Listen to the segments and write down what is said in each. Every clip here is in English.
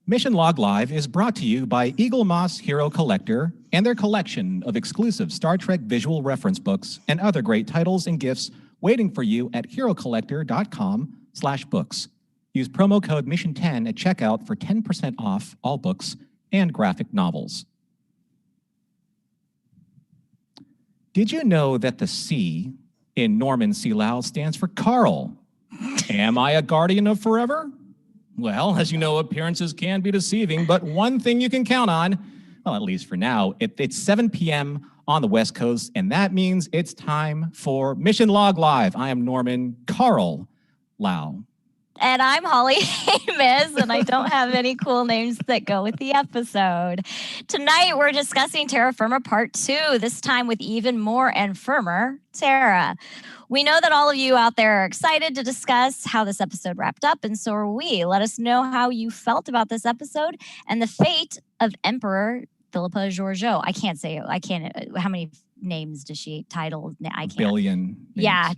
Mission Log Live is brought to you by Eagle Moss Hero Collector and their collection of exclusive Star Trek visual reference books and other great titles and gifts waiting for you at herocollector.com/books. Use promo code MISSION10 at checkout for 10% off all books and graphic novels. Did you know that the C in Norman C. Lao stands for Carl? Am I a guardian of forever? Well, as you know, appearances can be deceiving, but one thing you can count on, well, at least for now, it's 7 p.m. on the West Coast, and that means it's time for Mission Log Live. I am Norman Carl Lao. And I'm Holly Amos, and I don't have any cool names that go with the episode. Tonight, we're discussing Terra Firma Part 2, this time with even more and firmer Terra. We know that all of you out there are excited to discuss how this episode wrapped up, and so are we. Let us know how you felt about this episode and the fate of Emperor Philippa Georgiou. I can't say it. How many names does she title? I can't. Billion. Names. Yeah.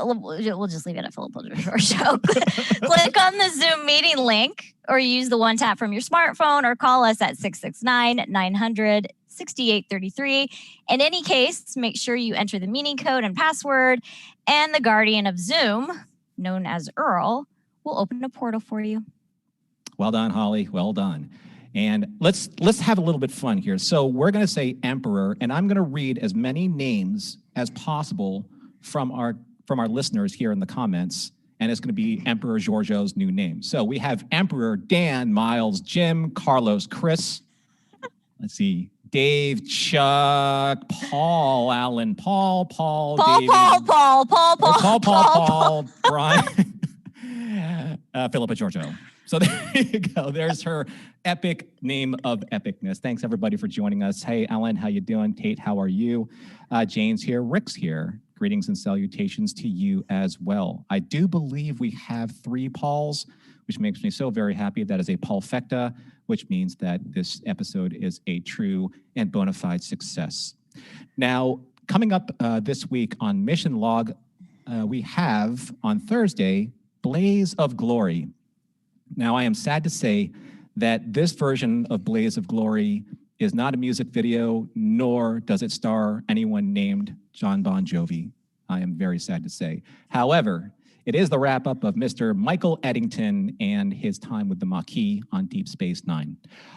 We'll just leave it at Philippa Georgiou. Click on the Zoom meeting link or use the one tap from your smartphone or call us at 669-900-6833. In any case, make sure you enter the meeting code and password, and the guardian of Zoom, known as Earl, will open a portal for you. Well done, Holly. Well done. And let's have a little bit fun here. So we're going to say Emperor, and I'm going to read as many names as possible from our listeners here in the comments, and it's going to be Emperor Georgiou's new name. So we have Emperor Dan, Miles, Jim, Carlos, Chris. Let's see. Dave, Chuck, Paul, Alan, Paul, David, Paul, Brian, Philippa Georgiou. So there you go. There's her epic name of epicness. Thanks everybody for joining us. Hey, Alan, how you doing? Tate, how are you? Jane's here. Rick's here. Greetings and salutations to you as well. I do believe we have 3 Pauls, which makes me so very happy. That is a Paulfecta, which means that this episode is a true and bona fide success. Now, coming up this week on Mission Log, we have on Thursday, Blaze of Glory. Now, I am sad to say that this version of Blaze of Glory is not a music video, nor does it star anyone named John Bon Jovi. I am very sad to say. However, it is the wrap-up of Mr. Michael Eddington and his time with the Maquis on Deep Space Nine.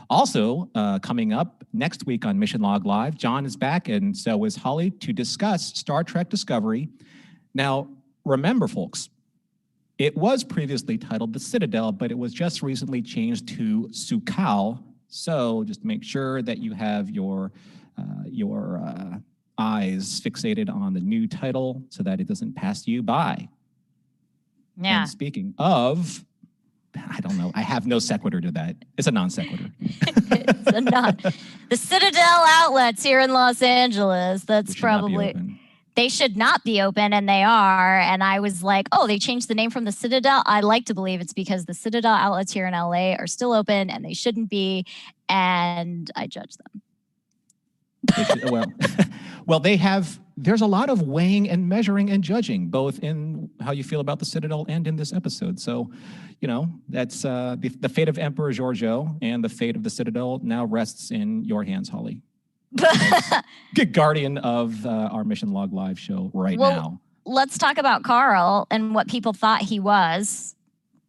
Also, coming up next week on Mission Log Live, John is back, and so is Holly, to discuss Star Trek Discovery. Now, remember, folks, it was previously titled The Citadel, but it was just recently changed to Su'Kal. So just make sure that you have your eyes fixated on the new title so that it doesn't pass you by. Yeah. And speaking of, I don't know. I have no sequitur to that. It's a non sequitur. The Citadel outlets here in Los Angeles. That's probably... They should not be open, and they are. And I was like, oh, they changed the name from the Citadel. I like to believe it's because the Citadel outlets here in LA are still open, and they shouldn't be. And I judge them. They have. There's a lot of weighing and measuring and judging, both in how you feel about the Citadel and in this episode. So, that's the fate of Emperor Georgiou and the fate of the Citadel now rests in your hands, Holly. Good guardian of our Mission Log Live show now. Let's talk about Carl and what people thought he was.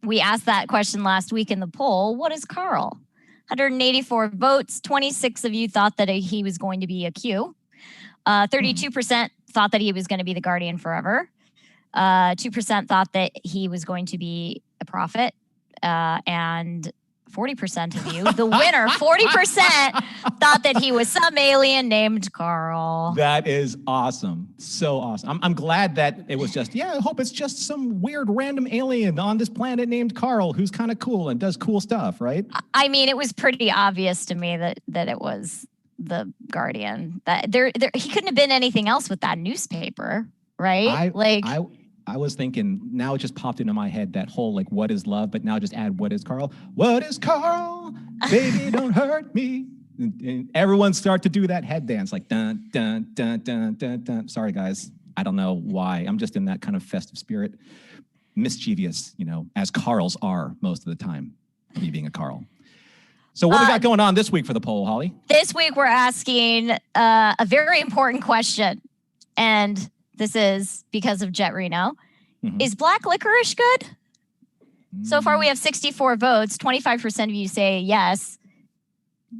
We asked that question last week in the poll. What is Carl? 184 votes. 26 of you thought that he was going to be a Q. 32% thought that he was going to be the guardian forever. 2% thought that he was going to be a prophet. And 40% of you, the winner, 40% thought that he was some alien named Carl. That is awesome. So awesome. I'm glad that it was just, I hope it's just some weird random alien on this planet named Carl who's kind of cool and does cool stuff, right? I mean, it was pretty obvious to me that it was the guardian. That he couldn't have been anything else with that newspaper, right? I was thinking, now it just popped into my head, that whole, what is love? But now just add, what is Carl? What is Carl? Baby, don't hurt me. And everyone start to do that head dance, like, dun, dun, dun, dun, dun, dun. Sorry, guys. I don't know why. I'm just in that kind of festive spirit. Mischievous, as Carls are most of the time, me being a Carl. So what we got going on this week for the poll, Holly? This week we're asking a very important question. And this is because of Jet Reno. Mm-hmm. Is black licorice good? So far we have 64 votes. 25% of you say yes.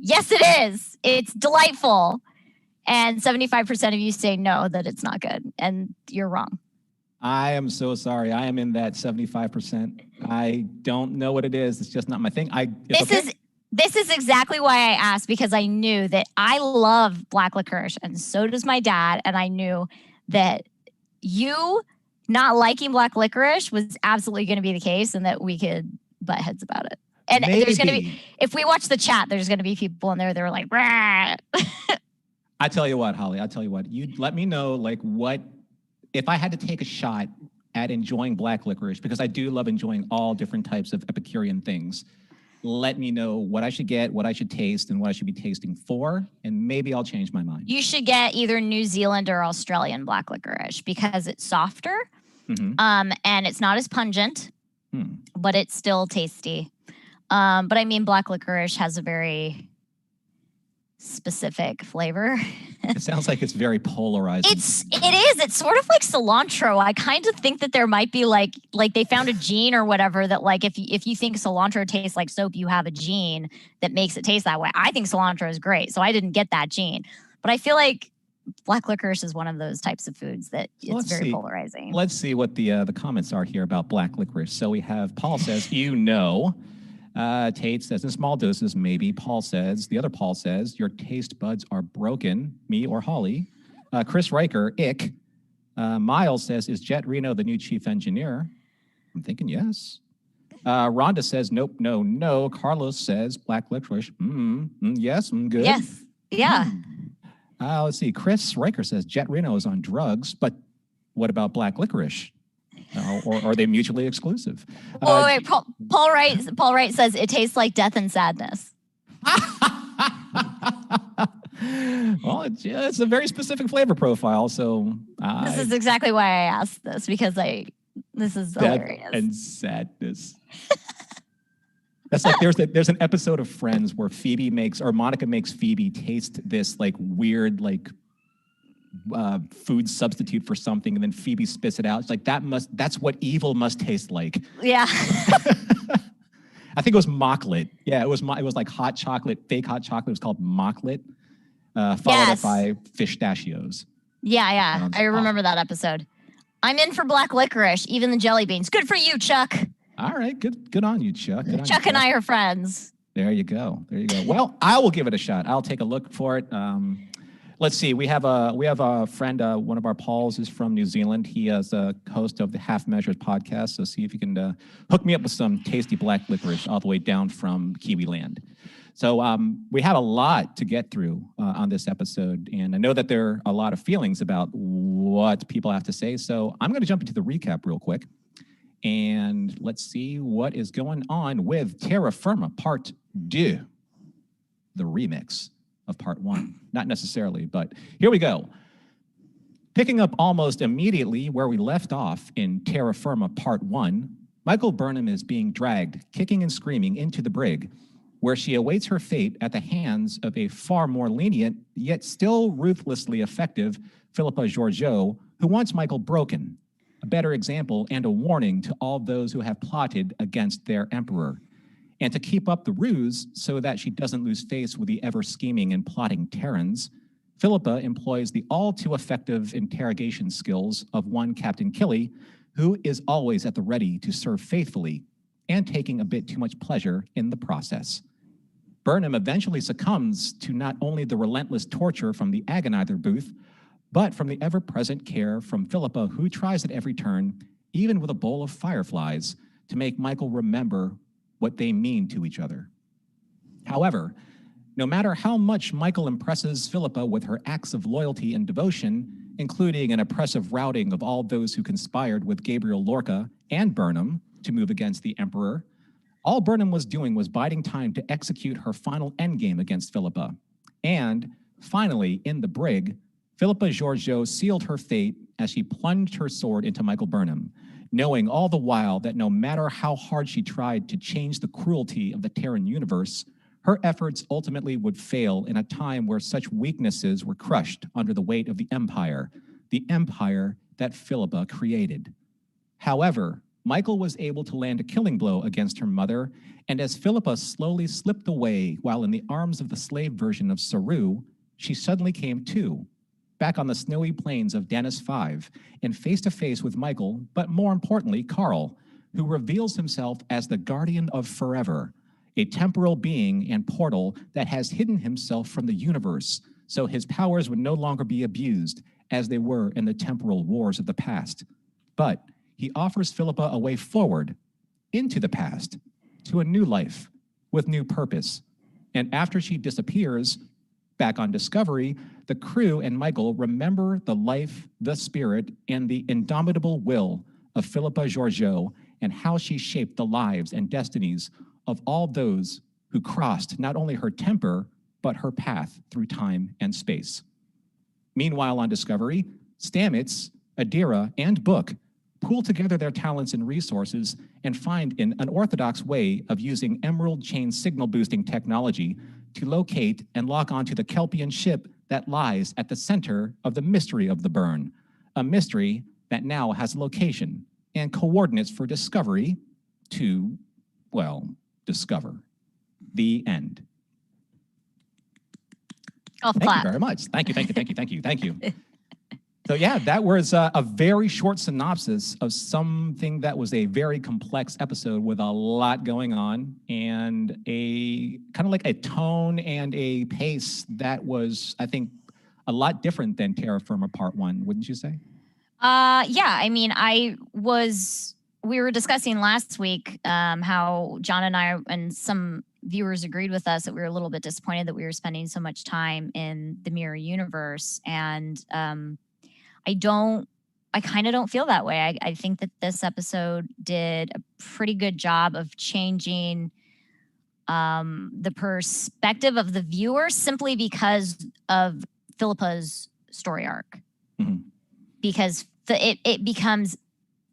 Yes, it is. It's delightful. And 75% of you say no, that it's not good. And you're wrong. I am so sorry. I am in that 75%. I don't know what it is. It's just not my thing. This is exactly why I asked, because I knew that I love black licorice and so does my dad. And I knew that you not liking black licorice was absolutely going to be the case and that we could butt heads about it. And there's going to be, if we watch the chat, there's going to be people in there that are like, rah. I tell you what, Holly, you let me know what, if I had to take a shot at enjoying black licorice, because I do love enjoying all different types of Epicurean things, let me know what I should get, what I should taste, and what I should be tasting for, and maybe I'll change my mind. You should get either New Zealand or Australian black licorice because it's softer, and it's not as pungent, but it's still tasty. But I mean, black licorice has a very specific flavor. It sounds like it's very polarizing. It is. It's sort of like cilantro. I kind of think that there might be like they found a gene or whatever that if you think cilantro tastes like soap, you have a gene that makes it taste that way. I think cilantro is great, so I didn't get that gene. But I feel like black licorice is one of those types of foods that it's very polarizing. Let's see what the comments are here about black licorice. So we have Paul says, Tate says, in small doses, maybe. The other Paul says, your taste buds are broken, me or Holly. Chris Riker, ick. Miles says, is Jet Reno the new chief engineer? I'm thinking yes. Rhonda says, nope, no. Carlos says, black licorice. Yes, good. Yes, yeah. Let's see. Chris Riker says, Jet Reno is on drugs, but what about black licorice? Or are they mutually exclusive? Wait, Paul Wright says it tastes like death and sadness. Well, it's a very specific flavor profile. So this is exactly why I asked this, because this is hilarious. Death and sadness. That's like there's an episode of Friends where Monica makes Phoebe taste this weird food substitute for something, and then Phoebe spits it out. It's like that's what evil must taste like. Yeah. I think it was mocklet. Yeah, it was like hot chocolate, fake hot chocolate. It was called mocklet, followed up by fistachios. Yeah. I remember that episode. I'm in for black licorice, even the jelly beans. Good for you, Chuck. All right, good on you, Chuck. Chuck and I are friends. There you go. Well, I will give it a shot. I'll take a look for it. Let's see. We have a friend. One of our Pauls is from New Zealand. He is a host of the Half Measures podcast. So see if you can hook me up with some tasty black licorice all the way down from Kiwi land. So we have a lot to get through on this episode, and I know that there are a lot of feelings about what people have to say. So I'm going to jump into the recap real quick, and let's see what is going on with Terra Firma Part 2, the remix of Part 1. Not necessarily, but here we go. Picking up almost immediately where we left off in Terra Firma Part 1, Michael Burnham is being dragged, kicking and screaming, into the brig, where she awaits her fate at the hands of a far more lenient, yet still ruthlessly effective, Philippa Georgiou, who wants Michael broken, a better example and a warning to all those who have plotted against their emperor. And to keep up the ruse so that she doesn't lose face with the ever-scheming and plotting Terrans, Philippa employs the all-too-effective interrogation skills of one Captain Killy, who is always at the ready to serve faithfully and taking a bit too much pleasure in the process. Burnham eventually succumbs to not only the relentless torture from the agonizer booth, but from the ever-present care from Philippa, who tries at every turn, even with a bowl of fireflies, to make Michael remember what they mean to each other. However, no matter how much Michael impresses Philippa with her acts of loyalty and devotion, including an oppressive routing of all those who conspired with Gabriel Lorca and Burnham to move against the Emperor, all Burnham was doing was biding time to execute her final endgame against Philippa. And finally, in the brig, Philippa Georgiou sealed her fate as she plunged her sword into Michael Burnham, knowing all the while that no matter how hard she tried to change the cruelty of the Terran universe, Her efforts ultimately would fail in a time where such weaknesses were crushed under the weight of the empire that Philippa created. However, Michael was able to land a killing blow against her mother, and as Philippa slowly slipped away while in the arms of the slave version of Saru, she suddenly came to, back on the snowy plains of Dennis 5, and face to face with Michael, but more importantly, Carl, who reveals himself as the guardian of forever, a temporal being and portal that has hidden himself from the universe, so his powers would no longer be abused as they were in the temporal wars of the past. But he offers Philippa a way forward into the past, to a new life with new purpose. And after she disappears, back on Discovery, the crew and Michael remember the life, the spirit, and the indomitable will of Philippa Georgiou and how she shaped the lives and destinies of all those who crossed not only her temper, but her path through time and space. Meanwhile, on Discovery, Stamets, Adira, and Book pool together their talents and resources and find an unorthodox way of using emerald chain signal boosting technology to locate and lock onto the Kelpian ship that lies at the center of the mystery of the burn, a mystery that now has a location and coordinates for Discovery to, well, discover. The end. Thank you very much. Thank you. So yeah, that was a very short synopsis of something that was a very complex episode with a lot going on and a kind of like a tone and a pace that was, I think, a lot different than Terra Firma Part 1, wouldn't you say? Yeah, I mean, we were discussing last week how John and I and some viewers agreed with us that we were a little bit disappointed that we were spending so much time in the mirror universe. And I kind of don't feel that way. I think that this episode did a pretty good job of changing the perspective of the viewer simply because of Philippa's story arc. Mm-hmm. Because it becomes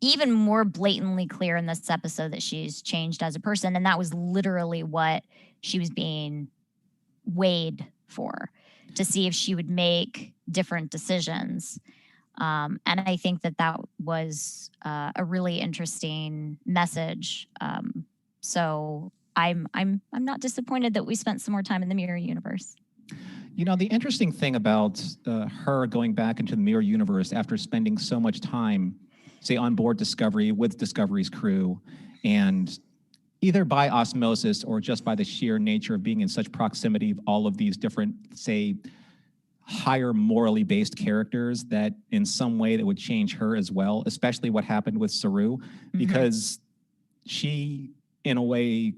even more blatantly clear in this episode that she's changed as a person. And that was literally what she was being weighed for, to see if she would make different decisions. And I think that was a really interesting message. So I'm not disappointed that we spent some more time in the mirror universe. You know, the interesting thing about her going back into the mirror universe after spending so much time, say, on board Discovery with Discovery's crew, and either by osmosis or just by the sheer nature of being in such proximity of all of these different, say, higher morally based characters, that in some way that would change her as well, especially what happened with Saru, because she, in a way,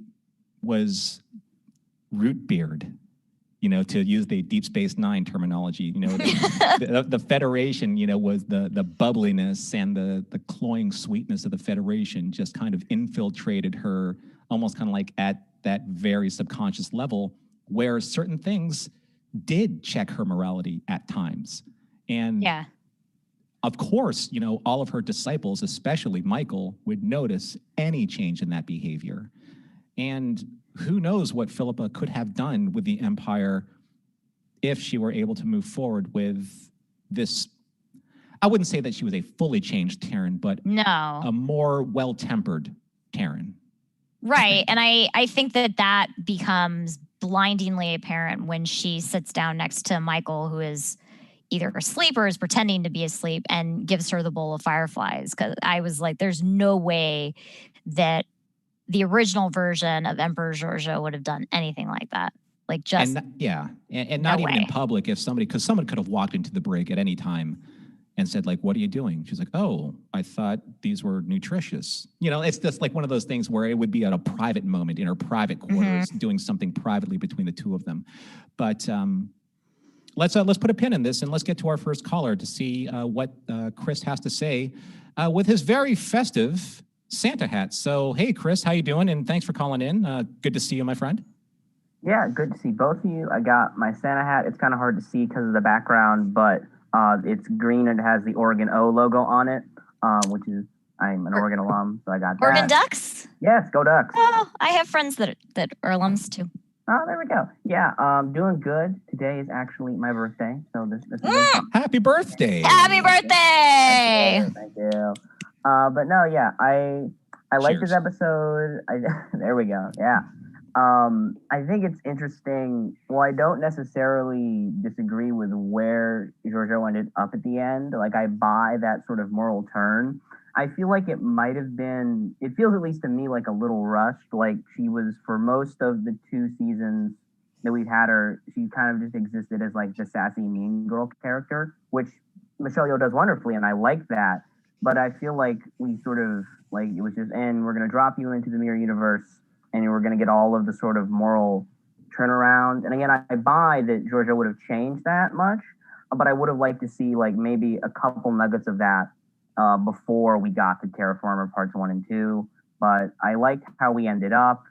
was root beard. You know, to use the Deep Space Nine terminology, you know, the Federation, you know, was the bubbliness and the cloying sweetness of the Federation just kind of infiltrated her, almost kind of like at that very subconscious level, where certain things did check her morality at times. And yeah, of course, you know, all of her disciples, especially Michael, would notice any change in that behavior. And who knows what Philippa could have done with the Empire if she were able to move forward with this. I wouldn't say that she was a fully changed Terran, but a more well-tempered Terran. Right. And I think that becomes blindingly apparent when she sits down next to Michael, who is either asleep or is pretending to be asleep, and gives her the bowl of fireflies. Because I was like, there's no way that the original version of Emperor Georgiou would have done anything like that. Like, just and not even in public. If somebody, because someone could have walked into the brig at any time and said, like, what are you doing? She's like, oh, I thought these were nutritious. You know, it's just like one of those things where it would be at a private moment in her private quarters, doing something privately between the two of them. But let's put a pin in this and let's get to our first caller to see what Chris has to say with his very festive Santa hat. So, hey, Chris, how you doing? And thanks for calling in. Good to see you, my friend. Yeah, good to see both of you. I got my Santa hat. It's kind of hard to see because of the background, but it's green and it has the Oregon O logo on it, which is, I'm an Oregon alum, so I got that. Oregon Ducks? Yes, go Ducks. Oh, I have friends that are alums too. Oh, there we go. Yeah, doing good. Today is actually my birthday, so this is really Mm, fun. Happy birthday. happy Thank birthday! you. Thank you. But no, yeah, I like this Cheers. episode. There we go. Yeah. I think it's interesting. Well, I don't necessarily disagree with where Giorgio ended up at the end. Like, I buy that sort of moral turn. I feel like it might have been, it feels at least to me like a little rushed. Like, she was, for most of the 2 seasons that we've had her, she kind of just existed as like the sassy mean girl character, which Michelle Yeoh does wonderfully, and I like that. But I feel like we sort of, like, it was just, and we're going to drop you into the mirror universe and we're going to get all of the sort of moral turnaround. And again, I buy that Georgia would have changed that much, but I would have liked to see like maybe a couple nuggets of that before we got to Terraformer parts 1 and 2. But I liked how we ended up.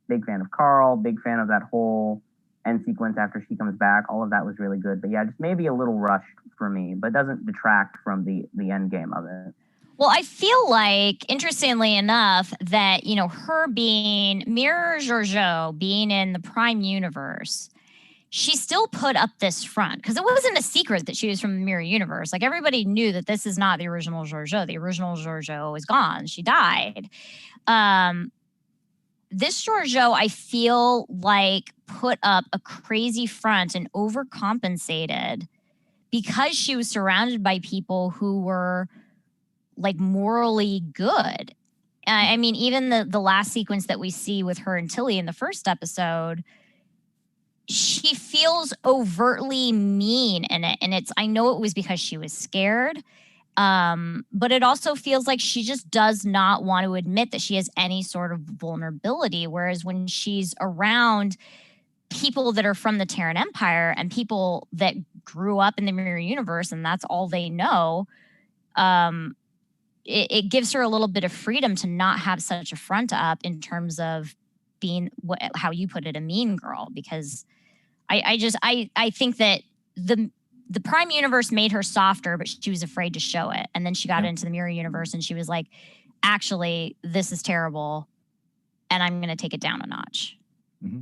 Big fan of Carl. Big fan of that whole end sequence after she comes back. All of that was really good. But yeah, just maybe a little rushed for me, but doesn't detract from the end game of it. Well, I feel like, interestingly enough, that, her being Mirror Giorgio, being in the Prime universe, she still put up this front because it wasn't a secret that she was from the Mirror universe. Like, everybody knew that this is not the original Giorgio. The original Giorgio is gone. She died. This Giorgio, I feel like, put up a crazy front and overcompensated because she was surrounded by people who were like morally good. I mean, even the last sequence that we see with her and Tilly in the first episode, she feels overtly mean in it. And I know it was because she was scared. But it also feels like she just does not want to admit that she has any sort of vulnerability. Whereas when she's around people that are from the Terran Empire and people that grew up in the Mirror Universe and that's all they know, it gives her a little bit of freedom to not have such a front up in terms of being how you put it, a mean girl. Because I think that the Prime universe made her softer, but she was afraid to show it. And then she got into the Mirror universe and she was like, actually, this is terrible, and I'm going to take it down a notch. Mm-hmm.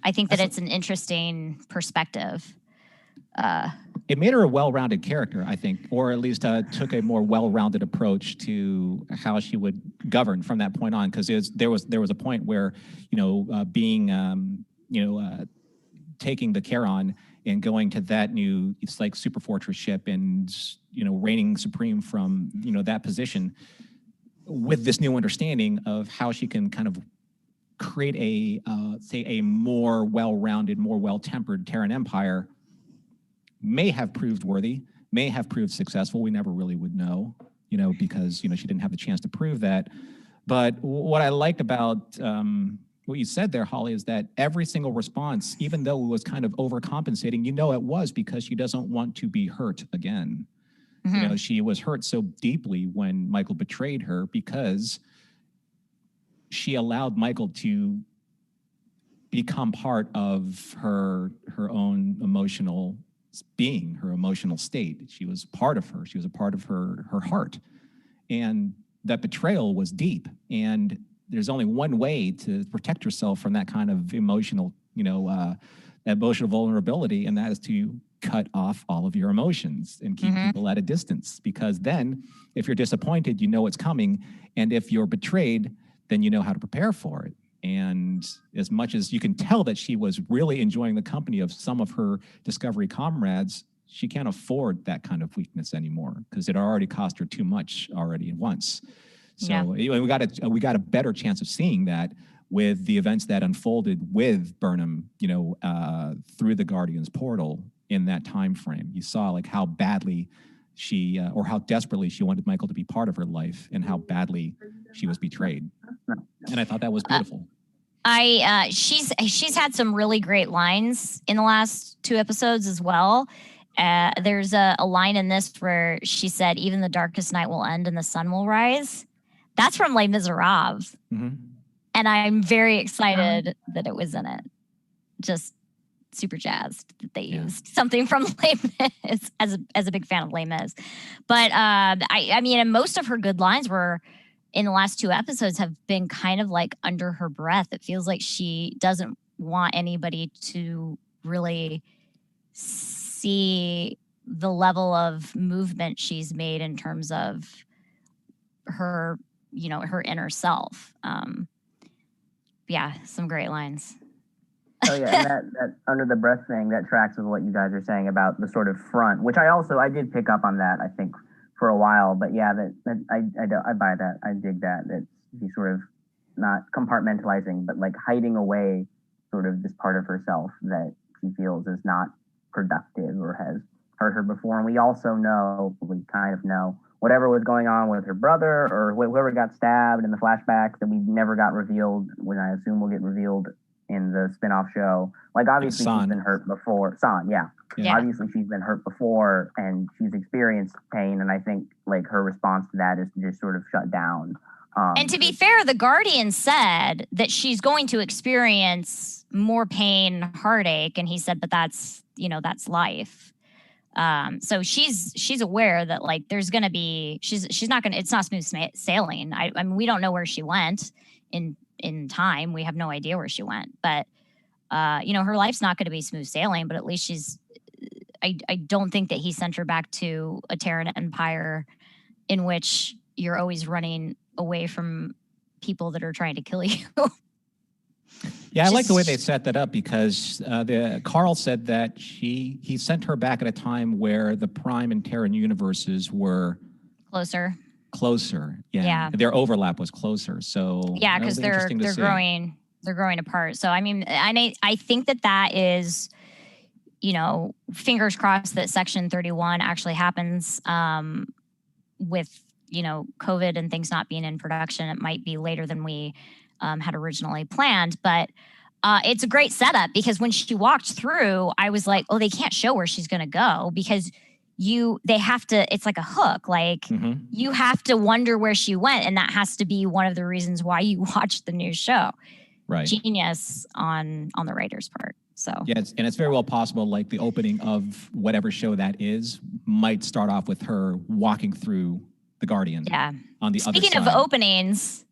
I think that it's an interesting perspective. It made her a well-rounded character, I think, or at least took a more well-rounded approach to how she would govern from that point on. Because there was a point where, taking the Charon and going to that new, it's like super fortress ship and, reigning supreme from, that position with this new understanding of how she can kind of create a more well-rounded, more well-tempered Terran Empire. May have proved worthy, may have proved successful. We never really would know, because, she didn't have the chance to prove that. But what I liked about what you said there, Holly, is that every single response, even though it was kind of overcompensating, it was because she doesn't want to be hurt again. Mm-hmm. She was hurt so deeply when Michael betrayed her because she allowed Michael to become part of her own emotional being, her emotional state. She was part of her. She was a part of her heart. And that betrayal was deep. And there's only one way to protect yourself from that kind of emotional, emotional vulnerability, and that is to cut off all of your emotions and keep people at a distance. Because then if you're disappointed, it's coming. And if you're betrayed, then you know how to prepare for it. And as much as you can tell that she was really enjoying the company of some of her Discovery comrades, she can't afford that kind of weakness anymore because it already cost her too much already once. So we got a better chance of seeing that with the events that unfolded with Burnham, through the Guardians portal in that time frame. You saw like how badly she or how desperately she wanted Michael to be part of her life and how badly she was betrayed. And I thought that was beautiful. She's had some really great lines in the last 2 episodes as well. There's a line in this where she said, "Even the darkest night will end and the sun will rise." That's from Les Miserables. Mm-hmm. And I'm very excited that it was in it. Just super jazzed that they used something from Les Mis as a big fan of Les Mis. But I mean, and most of her good lines were in the last 2 episodes have been kind of like under her breath. It feels like she doesn't want anybody to really see the level of movement she's made in terms of her, her inner self. Yeah, some great lines. Oh yeah, and that under the breath thing, that tracks with what you guys are saying about the sort of front, which I did pick up on that, I think, for a while. But yeah, I buy that. I dig that. That she's sort of not compartmentalizing, but like hiding away sort of this part of herself that she feels is not productive or has hurt her before. And we also know, we kind of know, whatever was going on with her brother or whoever got stabbed in the flashbacks that we never got revealed, when I assume will get revealed in the spin-off show. Like, obviously she's been hurt before. Yeah. Obviously she's been hurt before and she's experienced pain. And I think like her response to that is to just sort of shut down. And to be fair, the Guardian said that she's going to experience more pain, heartache. And he said, but that's life. So she's aware that like there's going to be, she's not going to, it's not smooth sailing. I mean, we don't know where she went in time. We have no idea where she went, but her life's not going to be smooth sailing, but at least I don't think that he sent her back to a Terran empire in which you're always running away from people that are trying to kill you. Yeah, I like the way they set that up because Carl said that he sent her back at a time where the Prime and Terran universes were closer. Yeah. Their overlap was closer. So yeah, because they're growing apart. So I mean, I think that is, fingers crossed that Section 31 actually happens with COVID and things not being in production. It might be later than we had originally planned, but it's a great setup because when she walked through, I was like, oh, they can't show where she's going to go because they have to, it's like a hook. Like you have to wonder where she went. And that has to be one of the reasons why you watch the new show. Right. Genius on the writer's part. So yeah, it's very well possible like the opening of whatever show that is might start off with her walking through the Guardian. Yeah. On the other side. Speaking of openings,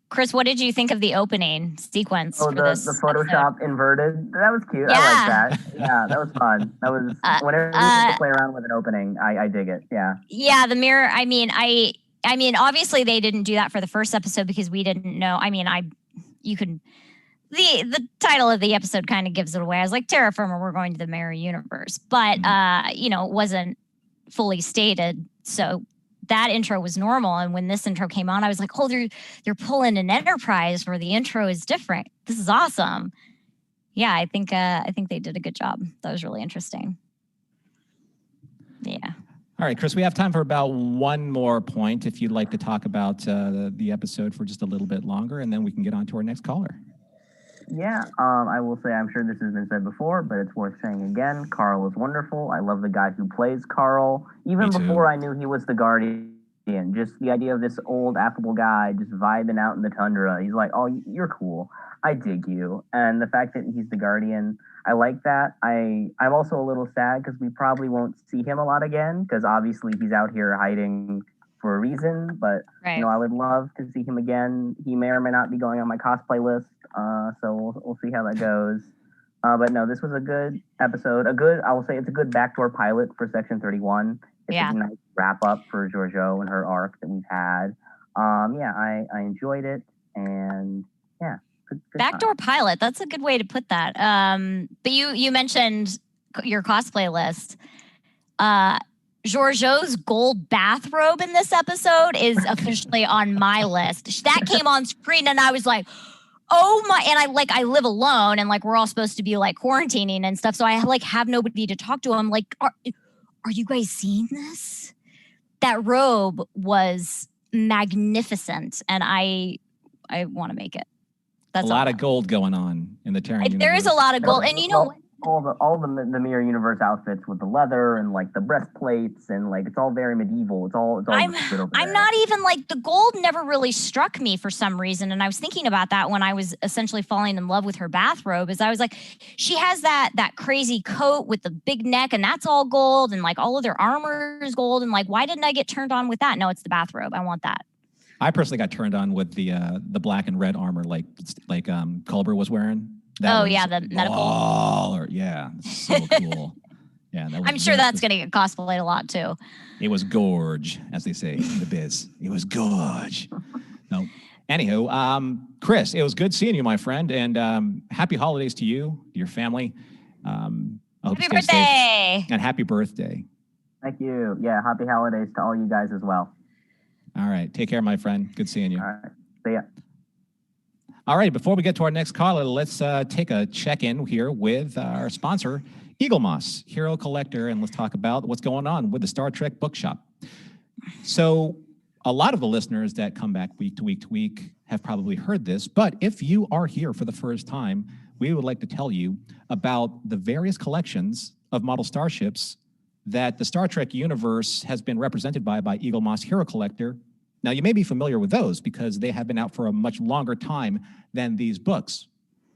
Chris, what did you think of the opening sequence for this the Photoshop episode? Inverted? That was cute. Yeah. I like that. Yeah, that was fun. That was whenever you get to play around with an opening, I dig it. Yeah. Yeah, the mirror. I mean, obviously they didn't do that for the first episode because we didn't know. I mean, the title of the episode kind of gives it away. I was like, Terra, Firma, we're going to the mirror universe, but it wasn't fully stated. So that intro was normal. And when this intro came on, I was like, oh, they're pulling an Enterprise where the intro is different. This is awesome. Yeah, I think they did a good job. That was really interesting. Yeah. All right, Chris, we have time for about one more point if you'd like to talk about the episode for just a little bit longer, and then we can get on to our next caller. Yeah, I will say, I'm sure this has been said before, but it's worth saying again. Carl is wonderful. I love the guy who plays Carl. Even before I knew he was the Guardian, just the idea of this old, affable guy just vibing out in the tundra. He's like, oh, you're cool. I dig you. And the fact that he's the Guardian, I like that. I'm also a little sad because we probably won't see him a lot again because obviously he's out here hiding for a reason. But, right. I would love to see him again. He may or may not be going on my cosplay list. So we'll see how that goes. But no, this was a good episode. I will say it's a good backdoor pilot for Section 31. It's a nice wrap up for Georgiou and her arc that we've had. I enjoyed it, and yeah. Good backdoor pilot. That's a good way to put that. But you mentioned your cosplay list. Georgiou's gold bathrobe in this episode is officially on my list. That came on screen, and I was like, oh my, and I live alone and like we're all supposed to be like quarantining and stuff. So I like have nobody to talk to. I'm like, are you guys seeing this? That robe was magnificent and I want to make it. That's a lot of gold going on in the Terran universe. There is a lot of gold. And you know what? All the mirror universe outfits with the leather and like the breastplates and like it's all very medieval. It's all I'm not even like the gold never really struck me for some reason. And I was thinking about that when I was essentially falling in love with her bathrobe. Is I was like, she has that crazy coat with the big neck and that's all gold and like all of their armor is gold and like why didn't I get turned on with that? No, it's the bathrobe. I want that. I personally got turned on with the black and red armor like Culber was wearing. Oh, yeah, the medical. Baller. Yeah, so cool. Yeah, I'm sure that's going to get cosplayed a lot too. It was gorge, as they say in the biz. It was gorge. No. Anywho, Chris, it was good seeing you, my friend, and happy holidays to you, to your family. I hope Happy you stay safe. birthday! And happy birthday. Thank you. Yeah, happy holidays to all you guys as well. All right, take care, my friend. Good seeing you. All right, see ya. All right, before we get to our next caller, let's take a check-in here with our sponsor, Eagle Moss, Hero Collector, and let's talk about what's going on with the Star Trek Bookshop. So a lot of the listeners that come back week to week to week have probably heard this, but if you are here for the first time, we would like to tell you about the various collections of model starships that the Star Trek universe has been represented by Eagle Moss Hero Collector. Now, you may be familiar with those because they have been out for a much longer time than these books.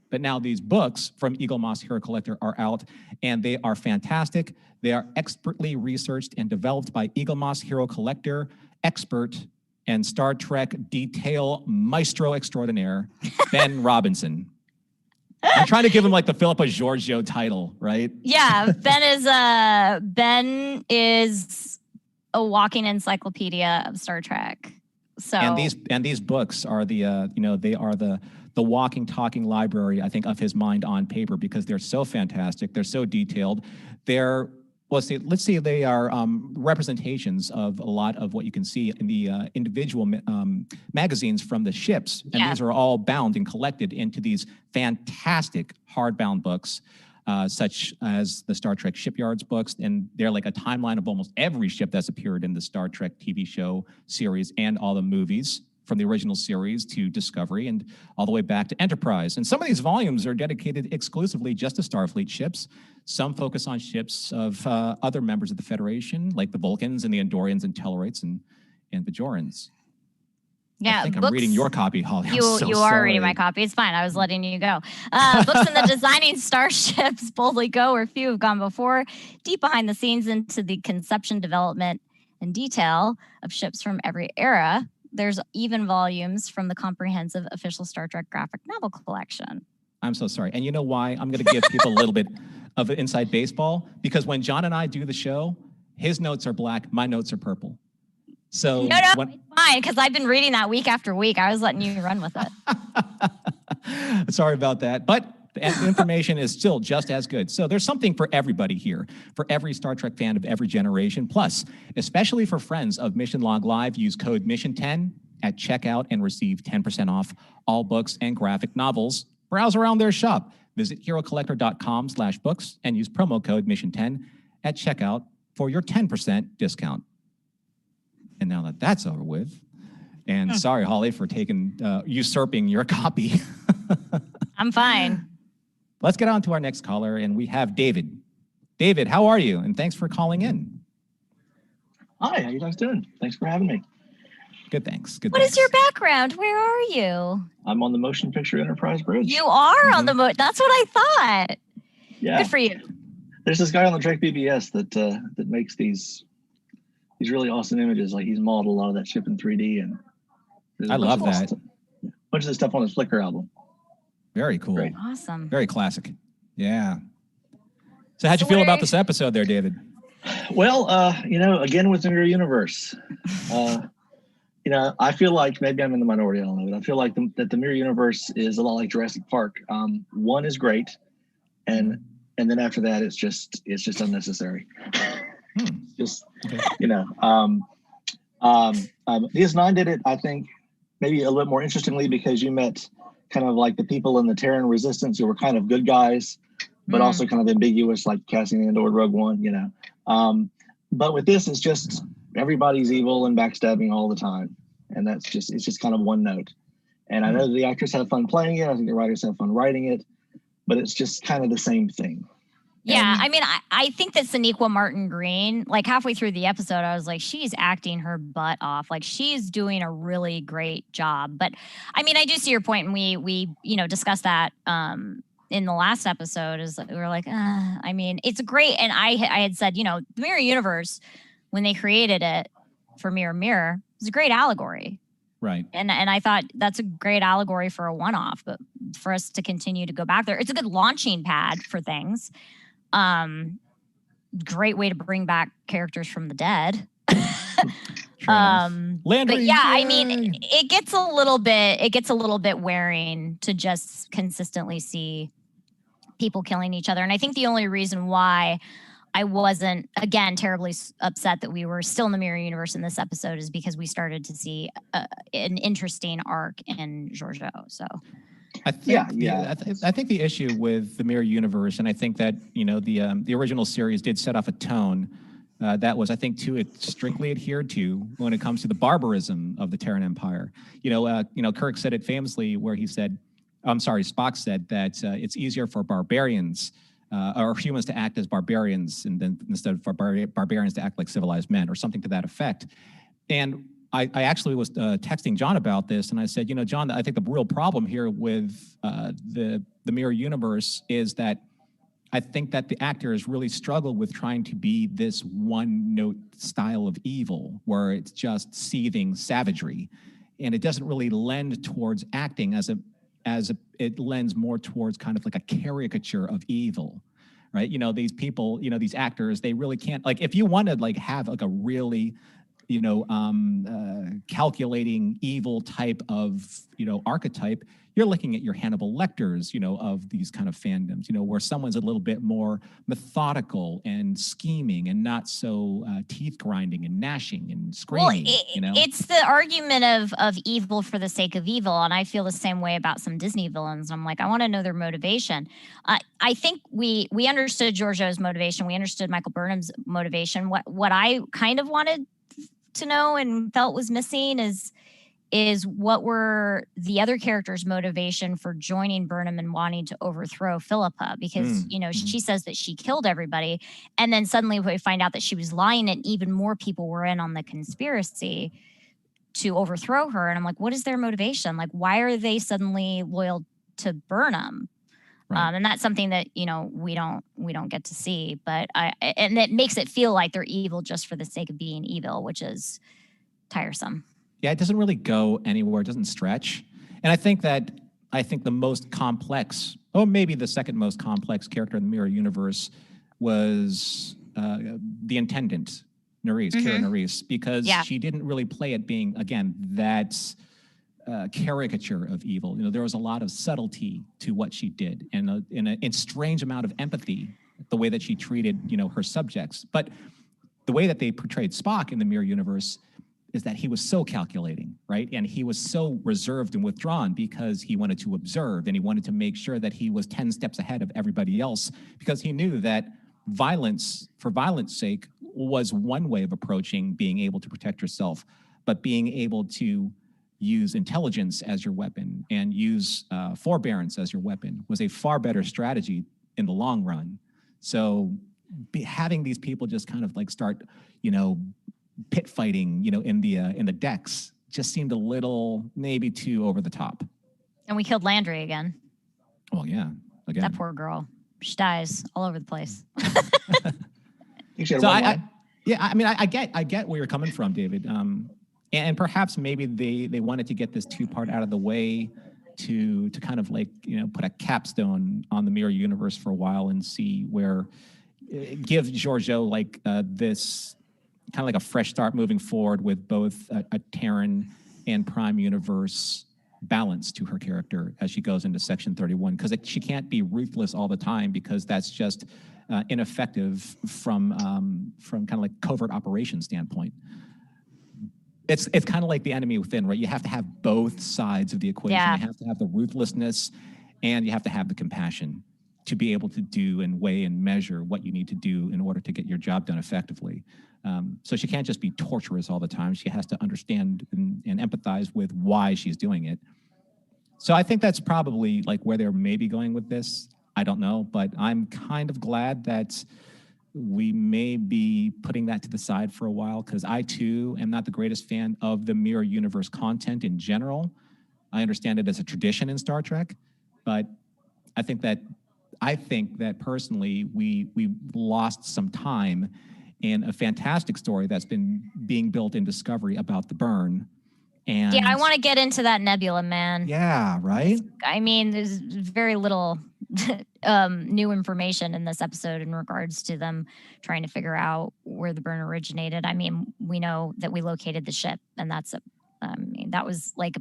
But now these books from Eagle Moss Hero Collector are out, and they are fantastic. They are expertly researched and developed by Eagle Moss Hero Collector, expert and Star Trek detail maestro extraordinaire, Ben Robinson. I'm trying to give him like the Philippa Giorgio title, right? Yeah, Ben is a walking encyclopedia of Star Trek. So and these books are the they are the walking, talking library, I think, of his mind on paper because they're so fantastic. They're so detailed. They're let's see, they are representations of a lot of what you can see in the individual magazines from the ships. And these are all bound and collected into these fantastic hardbound books, such as the Star Trek Shipyards books. And they're like a timeline of almost every ship that's appeared in the Star Trek TV show series and all the movies, from the original series to Discovery and all the way back to Enterprise. And some of these volumes are dedicated exclusively just to Starfleet ships. Some focus on ships of other members of the Federation, like the Vulcans and the Andorians and Tellarites and Bajorans. Yeah, I think I'm reading your copy, Holly. You are reading my copy. It's fine. I was letting you go. Books in the Designing Starships Boldly Go, where few have gone before, deep behind the scenes into the conception, development, and detail of ships from every era. There's even volumes from the comprehensive official Star Trek graphic novel collection. I'm so sorry. And you know why? I'm going to give people a little bit of inside baseball, because when John and I do the show, his notes are black, my notes are purple. So no, it's fine, because I've been reading that week after week. I was letting you run with it. Sorry about that. But the information is still just as good. So there's something for everybody here, for every Star Trek fan of every generation. Plus, especially for friends of Mission Log Live, use code MISSION10 at checkout and receive 10% off all books and graphic novels. Browse around their shop. Visit herocollector.com/books and use promo code MISSION10 at checkout for your 10% discount. And now that that's over with, and sorry, Holly, for usurping your copy. I'm fine. Let's get on to our next caller, and we have David. David, how are you? And thanks for calling in. Hi, how you guys doing? Thanks for having me. Good, thanks. What is your background? Where are you? I'm on the Motion Picture Enterprise Bridge. You are on the that's what I thought. Yeah. Good for you. There's this guy on the Trek BBS that makes these really awesome images. Like, he's modeled a lot of that ship in 3D, and I love that. A bunch of the stuff on his Flickr album. Very cool. Great. Awesome. Very classic. Yeah. So how'd you feel about this episode there, David? Well, again with the Mirror Universe, I feel like maybe I'm in the minority. I don't know, but I feel like that the Mirror Universe is a lot like Jurassic Park. One is great, and then after that, it's just unnecessary. DS9 did it, I think, maybe a little more interestingly, because you met kind of like the people in the Terran Resistance who were kind of good guys, but also kind of ambiguous, like Cassian Andor, Rogue One, But with this, it's just everybody's evil and backstabbing all the time, and it's just kind of one note. And I know the actors have fun playing it. I think the writers have fun writing it, but it's just kind of the same thing. Yeah, I mean, I think that Sonequa Martin Green, like halfway through the episode, I was like, she's acting her butt off. Like, she's doing a really great job. But I mean, I do see your point, and we discussed that in the last episode. Is that we were like, I mean, it's great. And I had said, the Mirror Universe, when they created it for Mirror Mirror, it was a great allegory. Right. And I thought that's a great allegory for a one-off, but for us to continue to go back there, it's a good launching pad for things. Great way to bring back characters from the dead. Landry, but yeah, I mean, yay! it gets a little bit wearing to just consistently see people killing each other. And I think the only reason why I wasn't, again, terribly upset that we were still in the mirror universe in this episode is because we started to see an interesting arc in Giorgio. So I think the issue with the mirror universe, and I think that the original series did set off a tone that was, I think, too strictly adhered to when it comes to the barbarism of the Terran Empire. Kirk said it famously, where he said, Spock said that it's easier for barbarians or humans to act as barbarians, and then instead of barbarians to act like civilized men, or something to that effect. And I actually was texting John about this, and I said, John, I think the real problem here with the mirror universe is that I think that the actors really struggle with trying to be this one-note style of evil, where it's just seething savagery, and it doesn't really lend towards acting it lends more towards kind of like a caricature of evil, right? These people, these actors, they really can't, like, if you want to have like a really calculating evil type of archetype, you're looking at your Hannibal Lecters of these kind of fandoms, where someone's a little bit more methodical and scheming and not so teeth grinding and gnashing and screaming. Well, it's the argument of evil for the sake of evil, and I feel the same way about some Disney villains. I'm like, I want to know their motivation. I think we understood Giorgio's motivation. We understood Michael Burnham's motivation. What I kind of wanted to know and felt was missing is what were the other characters' motivation for joining Burnham and wanting to overthrow Philippa, because she says that she killed everybody, and then suddenly we find out that she was lying and even more people were in on the conspiracy to overthrow her. And I'm like, what is their motivation? Like, why are they suddenly loyal to Burnham? Right. And that's something that we don't get to see, and that makes it feel like they're evil just for the sake of being evil, which is tiresome. Yeah, it doesn't really go anywhere. It doesn't stretch. And I think the most complex, or maybe the second most complex character in the mirror universe was the Intendant, Nerys, Kira Nerys, because she didn't really play it being, again, that caricature of evil. There was a lot of subtlety to what she did, and a strange amount of empathy, the way that she treated, her subjects. But the way that they portrayed Spock in the mirror universe is that he was so calculating, right? And he was so reserved and withdrawn because he wanted to observe, and he wanted to make sure that he was 10 steps ahead of everybody else, because he knew that violence, for violence sake, was one way of approaching being able to protect yourself, but being able to use intelligence as your weapon and use forbearance as your weapon was a far better strategy in the long run. So having these people just kind of start, pit fighting, in the decks just seemed a little maybe too over the top. And we killed Landry again. Well, yeah, again. That poor girl. She dies all over the place. So I get where you're coming from, David. And perhaps maybe they wanted to get this two-part out of the way to kind of put a capstone on the mirror universe for a while and see where, give Giorgio this kind of like a fresh start moving forward with both a Terran and Prime universe balance to her character as she goes into Section 31, because she can't be ruthless all the time, because that's just ineffective from kind of like covert operation standpoint. It's kind of like the enemy within, right? You have to have both sides of the equation. You have to have the ruthlessness, and you have to have the compassion to be able to do and weigh and measure what you need to do in order to get your job done effectively. So she can't just be torturous all the time. She has to understand and empathize with why she's doing it. So I think that's probably where they're maybe going with this. I don't know, but I'm kind of glad that we may be putting that to the side for a while, because I too am not the greatest fan of the mirror universe content in general. I understand it as a tradition in Star Trek, but I think that personally we lost some time in a fantastic story that's been being built in Discovery about the burn, And Yeah, I want to get into that nebula, man. Yeah, right? I mean, there's very little new information in this episode in regards to them trying to figure out where the burn originated. I mean, we know that we located the ship, and that was like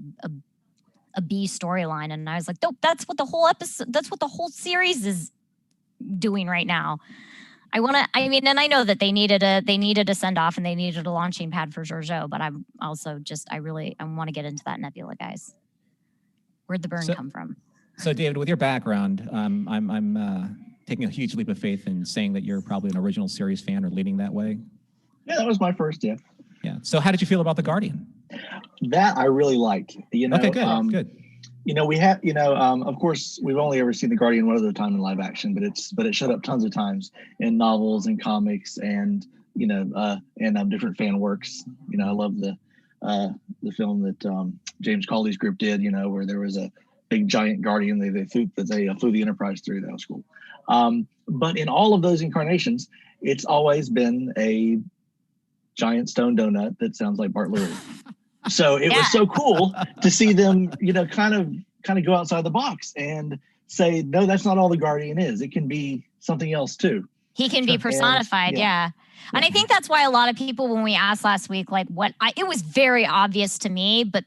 a B storyline. And I was like, nope, that's what the whole series is doing right now. And I know that they needed a send off and they needed a launching pad for Georgiou, but I'm also I want to get into that nebula, guys. Where'd the burn come from? So, David, with your background, I'm taking a huge leap of faith in saying that you're probably an original series fan or leaning that way. Yeah, that was my first. Yeah. Yeah. So, how did you feel about The Guardian? That I really liked. Okay, good. Good. We have, of course, we've only ever seen The Guardian one other time in live action, but it showed up tons of times in novels and comics and different fan works. I love the film that James Cawley's group did. Where there was a big giant guardian they flew the Enterprise through. That was cool. But in all of those incarnations, it's always been a giant stone donut that sounds like Bart Lurie. So it was so cool to see them, kind of go outside the box and say, no, that's not all the Guardian is. It can be something else too. He can be personified, yeah. And I think that's why a lot of people, when we asked last week, like it was very obvious to me, but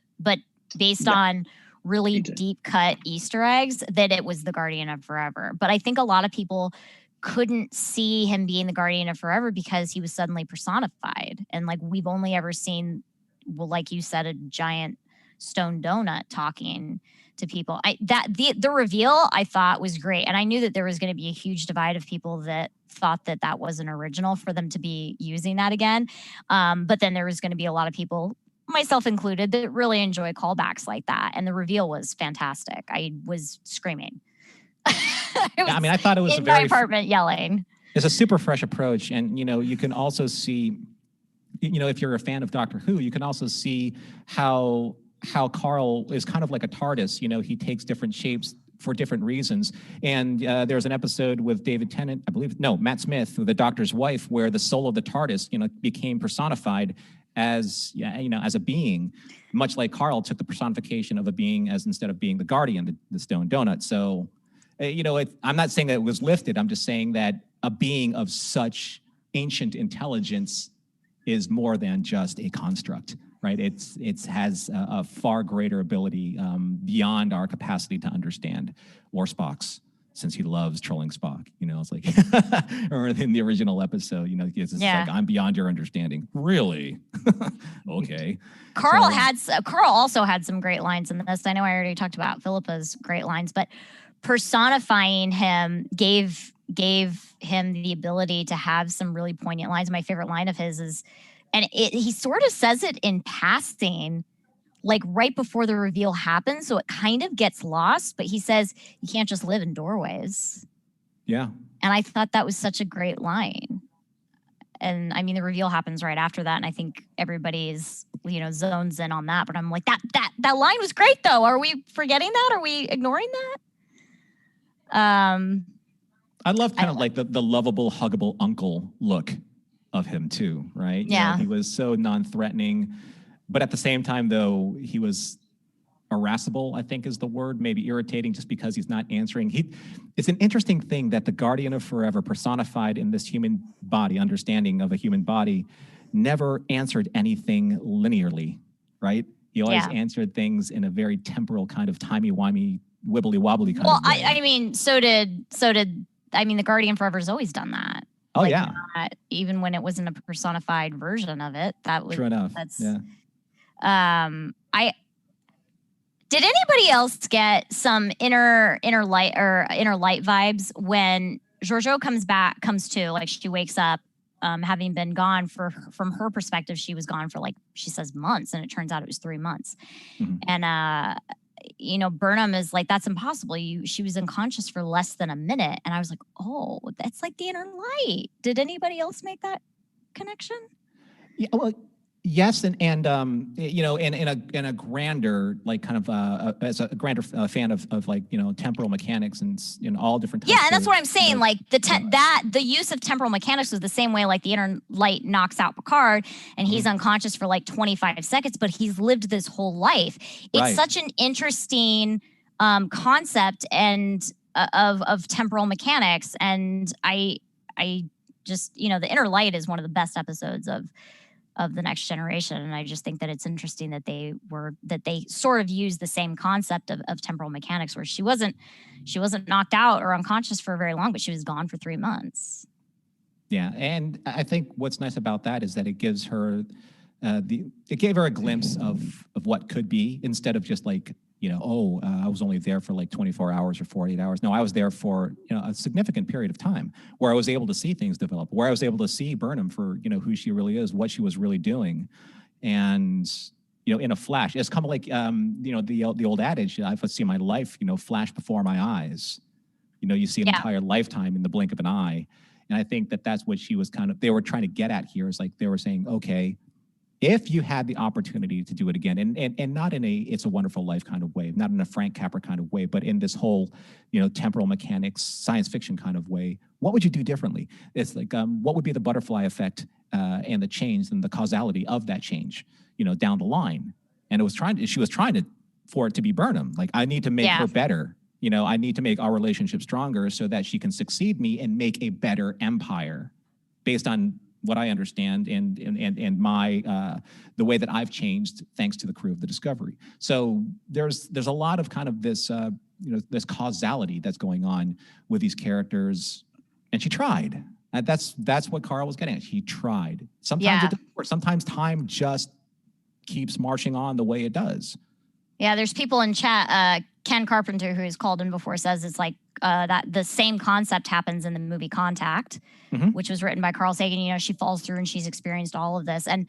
based on really deep cut Easter eggs, that it was the Guardian of Forever. But I think a lot of people couldn't see him being the Guardian of Forever because he was suddenly personified. And like we've only ever seen, well, like you said, a giant stone donut talking to people. The reveal I thought was great. And I knew that there was going to be a huge divide of people that thought that wasn't original for them to be using that again. But then there was going to be a lot of people, myself included, that really enjoy callbacks like that. And the reveal was fantastic. I was screaming. I thought it was in my apartment yelling. It's a super fresh approach. And, you can also see, if you're a fan of Doctor Who, you can also see how Carl is kind of like a TARDIS. He takes different shapes for different reasons. And there's an episode with David Tennant, Matt Smith, the Doctor's wife, where the soul of the TARDIS, became personified as a being, much like Carl took the personification of a being as instead of being the Guardian, the stone donut. So, I'm not saying that it was lifted. I'm just saying that a being of such ancient intelligence is more than just a construct, right? It has a far greater ability beyond our capacity to understand. Or Spock's, since he loves trolling Spock. It's like, or in the original episode, it's like, I'm beyond your understanding. Really? Okay. Carl also had some great lines in this. I know I already talked about Philippa's great lines, but personifying him gave him the ability to have some really poignant lines. My favorite line of his is, he sort of says it in passing, like right before the reveal happens, so it kind of gets lost, but he says, you can't just live in doorways. Yeah. And I thought that was such a great line. And I mean, the reveal happens right after that, and I think everybody's, zones in on that, but I'm like, that line was great though. Are we forgetting that? Are we ignoring that? I love kind of like the lovable, huggable uncle look of him too, right? Yeah. He was so non-threatening, but at the same time, though, he was irascible, I think is the word, maybe irritating just because he's not answering. It's an interesting thing that the Guardian of Forever personified in this human body, understanding of a human body, never answered anything linearly, right? He always answered things in a very temporal kind of timey-wimey, wibbly-wobbly kind of way. I mean, so did the Guardian Forever's always done that. Oh, yeah. Even when it wasn't a personified version of it. That was true enough. Did anybody else get some inner light vibes when Georgiou comes to, like she wakes up, having been gone from her perspective, she was gone for, like, she says months, and it turns out it was 3 months. Mm-hmm. And Burnham is like, that's impossible. She was unconscious for less than a minute. And I was like, oh, that's like the inner light. Did anybody else make that connection? Yeah, well, Yes, and you know, in a grander, like kind of as a grander fan of like, you know, temporal mechanics and all different types. Yeah, and that's what I'm saying. You know, like the use of temporal mechanics was the same way like the inner light knocks out Picard, and he's unconscious for like 25 seconds, but he's lived this whole life. It's Right. such an interesting concept and of temporal mechanics, and I just, you know, the inner light is one of the best episodes of the Next Generation, and I just think that it's interesting that they sort of used the same concept of temporal mechanics, where she wasn't knocked out or unconscious for very long, but she was gone for 3 months. Yeah, and I think what's nice about that is that it gives her it gave her a glimpse of what could be, instead of just like, you know, I was only there for like 24 hours or 48 hours. No, I was there for, you know, a significant period of time where I was able to see things develop, where I was able to see Burnham for, you know, who she really is, what she was really doing. And, you know, in a flash, it's kind of like, you know, the old adage, I've seen my life, you know, flash before my eyes. You know, you see an entire lifetime in the blink of an eye. And I think that that's what she was they were trying to get at here, is like, they were saying, okay, if you had the opportunity to do it again, and not in a It's a Wonderful Life kind of way, not in a Frank Capra kind of way, but in this whole, you know, temporal mechanics, science fiction kind of way, what would you do differently? It's like, what would be the butterfly effect and the change and the causality of that change, you know, down the line? And she was trying for it to be Burnham. Like, I need to make her better. You know, I need to make our relationship stronger so that she can succeed me and make a better empire based on what I understand and my the way that I've changed thanks to the crew of the Discovery. So there's a lot of kind of this you know, this causality that's going on with these characters, and she tried. And that's what Carl was getting at. She tried. Sometimes it doesn't work. Sometimes time just keeps marching on the way it does. Yeah, there's people in chat. Ken Carpenter, who has called in before, says it's like that the same concept happens in the movie Contact, which was written by Carl Sagan. You know, she falls through and she's experienced all of this. And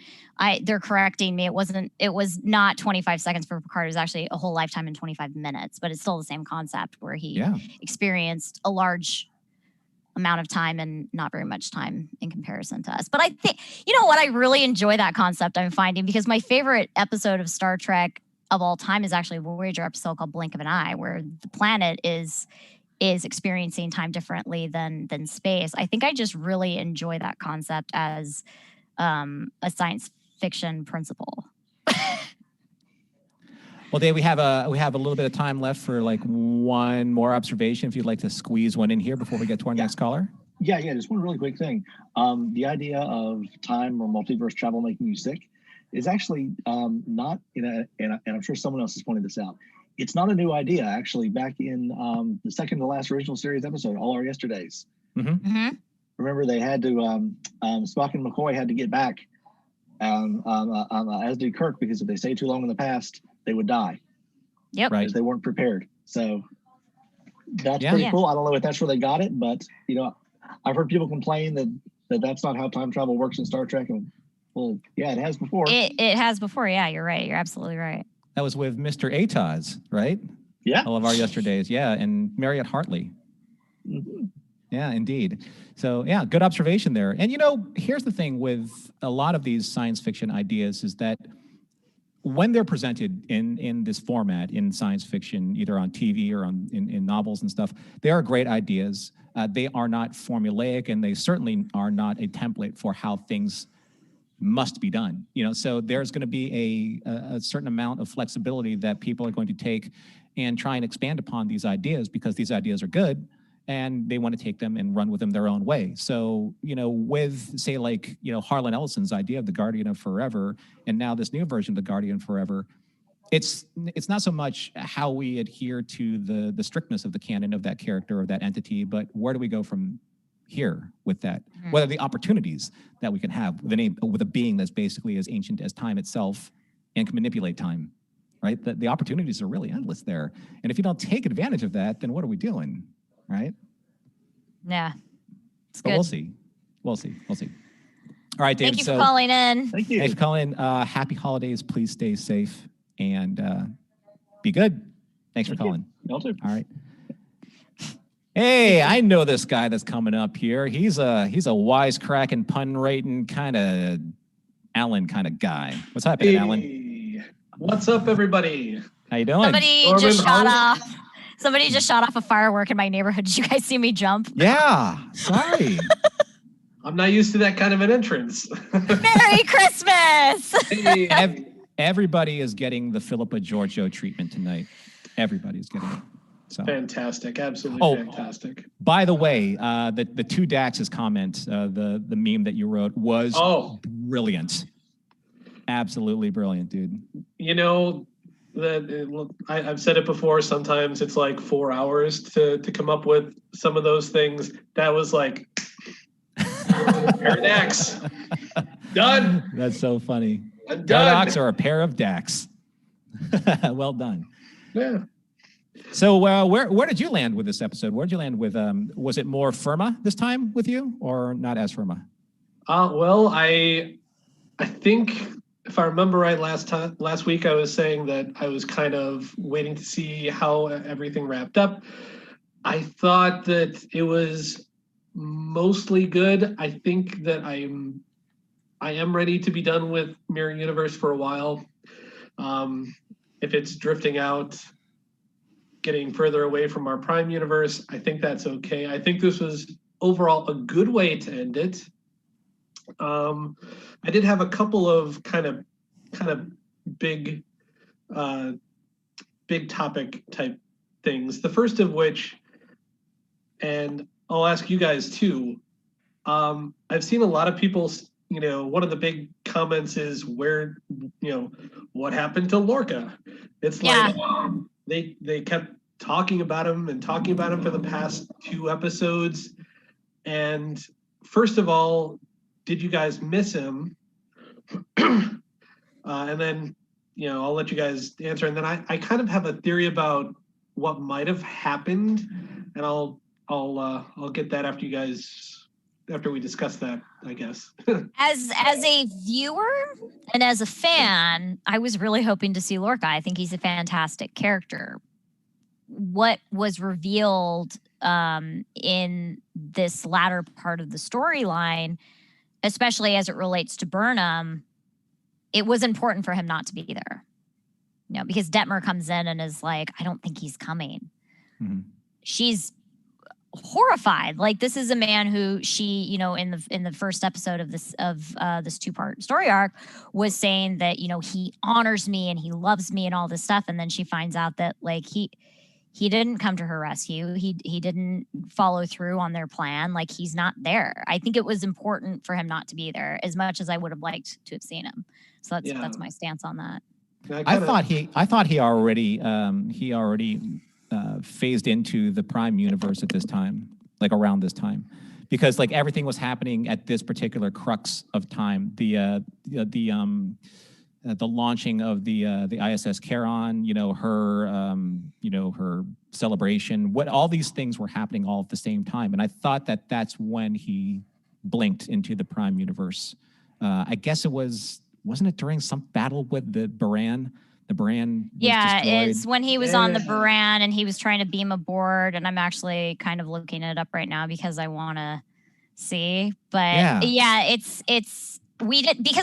they're correcting me. It was not 25 seconds for Picard. It was actually a whole lifetime in 25 minutes. But it's still the same concept, where he experienced a large amount of time and not very much time in comparison to us. But I think, you know what, I really enjoy that concept, I'm finding, because my favorite episode of Star Trek of all time is actually a Voyager episode called Blink of an Eye, where the planet is experiencing time differently than space. I think I just really enjoy that concept as a science fiction principle. Well, Dave, we have a little bit of time left for like one more observation, if you'd like to squeeze one in here before we get to our next caller. Yeah, just one really quick thing. The idea of time or multiverse travel making you sick is actually not, and I'm sure someone else has pointed this out. It's not a new idea, actually. Back in the second to last original series episode, All Our Yesterdays. Remember, they had to, Spock and McCoy had to get back, as did Kirk, because if they stay too long in the past, they would die. Yep. Right. Because they weren't prepared. So that's pretty cool. I don't know if that's where they got it, but, you know, I've heard people complain that that's not how time travel works in Star Trek. And, well, yeah, it has before. It has before. Yeah, you're right. You're absolutely right. That was with Mr. Ataz, right? Yeah. All of Our Yesterdays. Yeah, and Marriott Hartley. Yeah, indeed. So, yeah, good observation there. And, you know, here's the thing with a lot of these science fiction ideas is that when they're presented in this format in science fiction, either on TV or in novels and stuff, they are great ideas. They are not formulaic, and they certainly are not a template for how things must be done. You know, so there's going to be a certain amount of flexibility that people are going to take and try and expand upon these ideas, because these ideas are good and they want to take them and run with them their own way. So, you know, with, say, like, you know, Harlan Ellison's idea of the Guardian of Forever, and now this new version of the Guardian Forever, it's not so much how we adhere to the strictness of the canon of that character or that entity, but where do we go from here with that? What are the opportunities that we can have with a being that's basically as ancient as time itself and can manipulate time, right? The opportunities are really endless there. And if you don't take advantage of that, then what are we doing, right? Yeah. It's But good. We'll see. All right, Dave. Thank you for calling in. Thank you. Thanks for calling in. Happy holidays. Please stay safe and be good. Thanks for calling. Y'all too. All right. Hey, I know this guy that's coming up here. He's a wisecracking, pun-rating kind of Alan kind of guy. What's happening, Alan? Hey, what's up, everybody? How you doing? Somebody Norman, just shot how- off. Somebody just shot off a firework in my neighborhood. Did you guys see me jump? Yeah. Sorry. I'm not used to that kind of an entrance. Merry Christmas! Hey, Everybody is getting the Philippa Giorgio treatment tonight. Everybody's getting it. So, fantastic, absolutely Oh. fantastic. by the way, the two Dax's comment, the meme that you wrote was brilliant. Absolutely brilliant, dude. You know, I've said it before. Sometimes it's like 4 hours to come up with some of those things. That was like paradox. Done. That's so funny. I'm Paradox done. or a pair of Dax. Well done. Yeah. So where did you land with this episode? Where did you land with? Was it more Firma this time with you, or not as Firma? Well, I think if I remember right, last week I was saying that I was kind of waiting to see how everything wrapped up. I thought that it was mostly good. I think that I am ready to be done with Mirror Universe for a while. If it's drifting out, getting further away from our Prime Universe, I think that's okay. I think this was overall a good way to end it. I did have a couple of kind of big topic type things. The first of which, and I'll ask you guys too. I've seen a lot of people, one of the big comments is what happened to Lorca? It's like they kept talking about him for the past 2 episodes. And first of all, did you guys miss him? And then, I'll let you guys answer. And then I kind of have a theory about what might have happened, and I'll get that after we discuss that, I guess. As a viewer and as a fan, I was really hoping to see Lorca. I think he's a fantastic character. What was revealed in this latter part of the storyline, especially as it relates to Burnham, it was important for him not to be there. Because Detmer comes in and is like, I don't think he's coming. Mm-hmm. She's horrified. Like, this is a man who she, in the first episode of this 2-part story arc was saying that, he honors me and he loves me and all this stuff. And then she finds out that like he didn't come to her rescue. He didn't follow through on their plan. Like, he's not there. I think it was important for him not to be there as much as I would have liked to have seen him. So that's my stance on that. I thought he already phased into the Prime universe at this time, like around this time, because like everything was happening at this particular crux of time. The launching of the ISS Charon, her celebration, all these things were happening all at the same time. And I thought that that's when he blinked into the Prime universe. I guess wasn't it during some battle with the Baran? The Baran was destroyed. It's when he was on the Baran and he was trying to beam aboard. And I'm actually kind of looking it up right now because I want to see. But because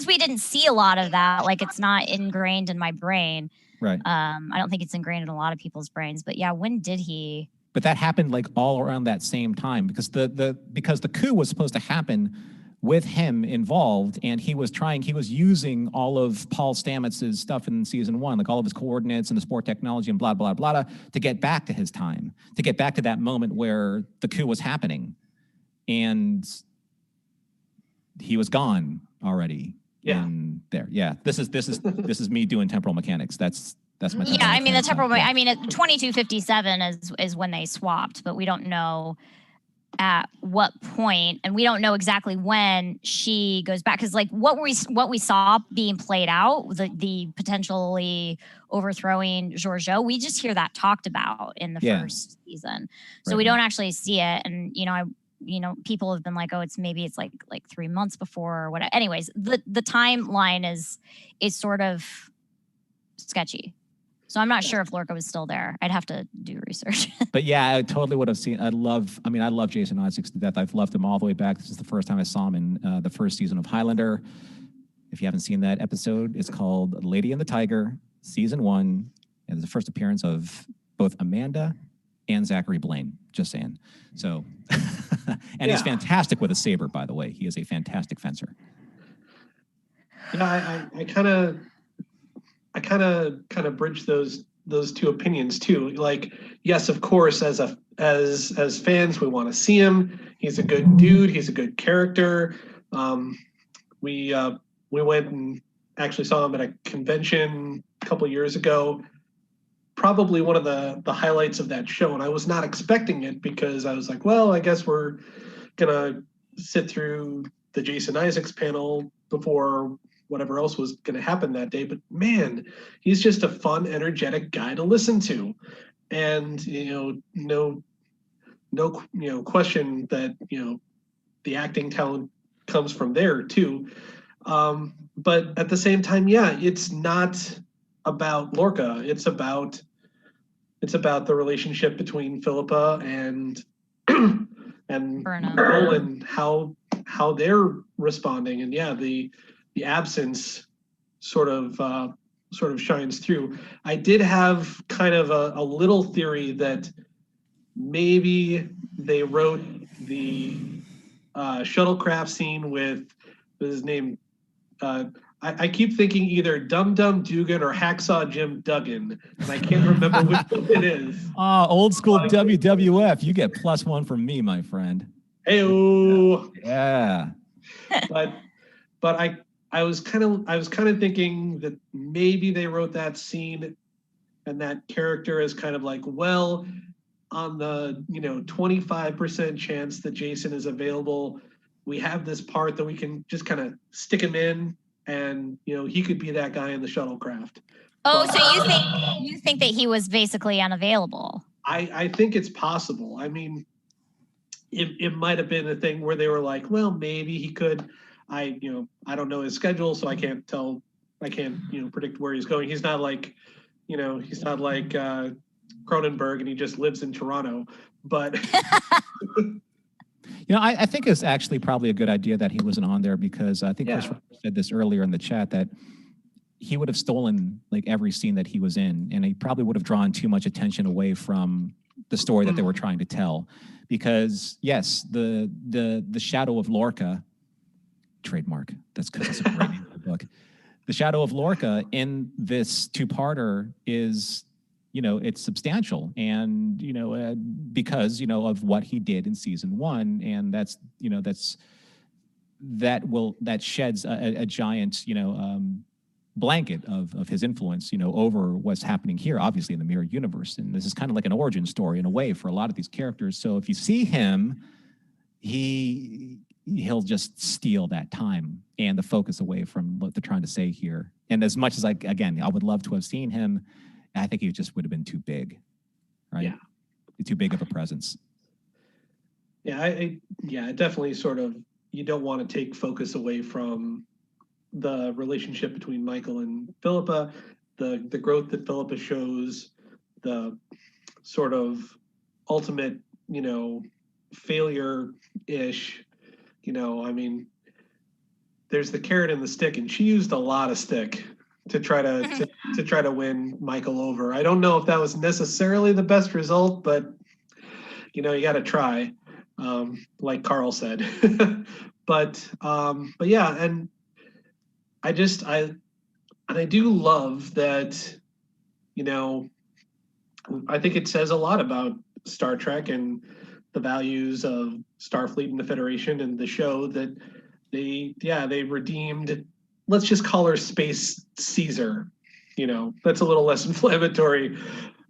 we didn't see a lot of that. Like, it's not ingrained in my brain. Right. I don't think it's ingrained in a lot of people's brains. But yeah, when did he? But that happened like all around that same time because the coup was supposed to happen with him involved, and he was using all of Paul Stamets's stuff in season 1, like all of his coordinates and the spore technology and blah, blah, blah, to get back to his time, to get back to that moment where the coup was happening. And he was gone already in there. Yeah. This is me doing temporal mechanics. That's my temporal I mean, the mechanics. temporal, I mean, at 2257 is when they swapped, but we don't know at what point, and we don't know exactly when she goes back, because like what we saw being played out, the potentially overthrowing Giorgio, we just hear that talked about in the first season, so we don't actually see it. And people have been like, oh, it's like 3 months before or whatever. Anyways, the timeline is sort of sketchy. So I'm not sure if Lorca was still there. I'd have to do research. But yeah, I totally would have seen. I love Jason Isaacs to death. I've loved him all the way back. This is the first time I saw him in the first season of Highlander. If you haven't seen that episode, it's called Lady and the Tiger, season 1, and the first appearance of both Amanda and Zachary Blaine. Just saying. So, and he's fantastic with a saber, by the way. He is a fantastic fencer. Yeah, I kind of bridge those two opinions too. Like, yes, of course, as fans, we want to see him. He's a good dude. He's a good character. We went and actually saw him at a convention a couple years ago. Probably one of the highlights of that show, and I was not expecting it because I was like, well, I guess we're gonna sit through the Jason Isaacs panel before whatever else was going to happen that day. But man, he's just a fun, energetic guy to listen to. And, no question that, the acting talent comes from there too. But at the same time, yeah, it's not about Lorca. It's about the relationship between Philippa and Michael and how they're responding. And yeah, the absence sort of shines through. I did have kind of a little theory that maybe they wrote the shuttlecraft scene with his name. I keep thinking either Dum Dum Dugan or Hacksaw Jim Duggan, and I can't remember which one it is. Old school WWF. You get +1 from me, my friend. Hey-o. Yeah. But I was kind of thinking that maybe they wrote that scene and that character as kind of like, well, on the 25% chance that Jason is available, we have this part that we can just kind of stick him in, and he could be that guy in the shuttlecraft. Oh, so you think that he was basically unavailable? I think it's possible. I mean, it might have been a thing where they were like, well, maybe he could. I don't know his schedule, so I can't predict where he's going. He's not like, Cronenberg and he just lives in Toronto. But I think it's actually probably a good idea that he wasn't on there, because I think Chris said this earlier in the chat that he would have stolen like every scene that he was in, and he probably would have drawn too much attention away from the story that they were trying to tell. Because yes, the Shadow of Lorca, trademark. That's because it's a great name for the book. The Shadow of Lorca in this two-parter is, it's substantial, and because of what he did in season 1, and that sheds a giant blanket of his influence over what's happening here, obviously in the mirror universe. And this is kind of like an origin story in a way for a lot of these characters. So if you see him, he'll just steal that time and the focus away from what they're trying to say here. And as much as I would love to have seen him, I think he just would have been too big, right? Yeah. Too big of a presence. Yeah, I definitely sort of, you don't want to take focus away from the relationship between Michael and Philippa, the growth that Philippa shows, the sort of ultimate, failure-ish. I mean, there's the carrot and the stick, and she used a lot of stick to try to win Michael over. I don't know if that was necessarily the best result, but you got to try, like Carl said. but yeah, and I do love that. I think it says a lot about Star Trek and the values of Starfleet and the Federation and the show that they redeemed. Let's just call her Space Caesar. That's a little less inflammatory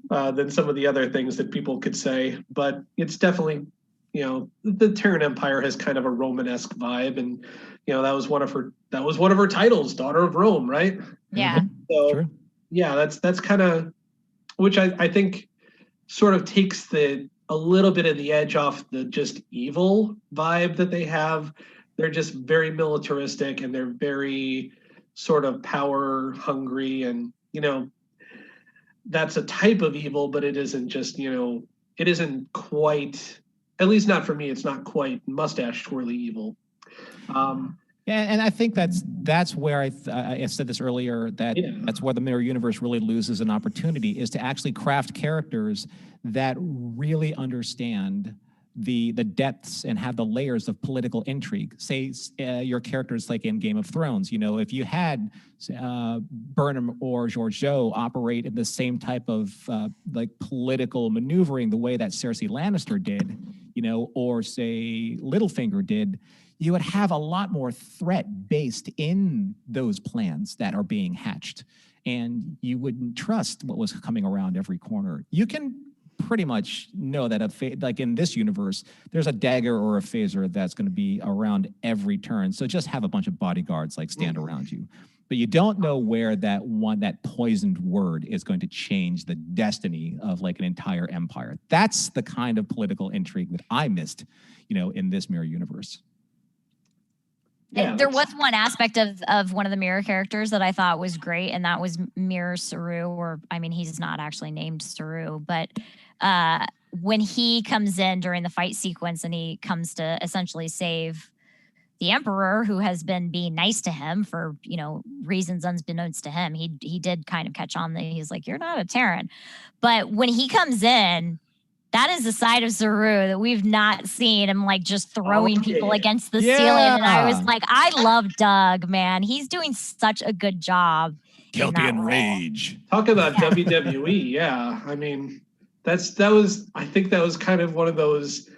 than some of the other things that people could say. But it's definitely, the Terran Empire has kind of a Romanesque vibe, and that was one of her titles, Daughter of Rome, right? Yeah. So True. Yeah, that's kind of, which I think sort of takes a little bit of the edge off the just evil vibe that they have. They're just very militaristic, and they're very sort of power hungry, and that's a type of evil, but it isn't just it isn't quite, at least not for me, it's not quite mustache twirly evil. And I think that's where I said this earlier, that that's where the mirror universe really loses an opportunity, is to actually craft characters that really understand the depths and have the layers of political intrigue. Say your characters like in Game of Thrones, if you had Burnham or Georgiou operate in the same type of like political maneuvering the way that Cersei Lannister did, or say Littlefinger did, you would have a lot more threat based in those plans that are being hatched. And you wouldn't trust what was coming around every corner. You can pretty much know that like in this universe, there's a dagger or a phaser that's going to be around every turn. So just have a bunch of bodyguards like stand around you. But you don't know where that poisoned word is going to change the destiny of like an entire empire. That's the kind of political intrigue that I missed, in this mirror universe. Yeah, there was one aspect of one of the mirror characters that I thought was great, and that was Mirror Saru, or I mean, he's not actually named Saru, but when he comes in during the fight sequence and he comes to essentially save the Emperor, who has been being nice to him for, reasons unbeknownst to him, he did kind of catch on that he's like, you're not a Terran. But when he comes in, that is the side of Saru that we've not seen him like just throwing people against the ceiling. And I was like, I love Doug, man. He's doing such a good job. Guilty and rage. Talk about WWE. Yeah. I mean, I think that was kind of one of those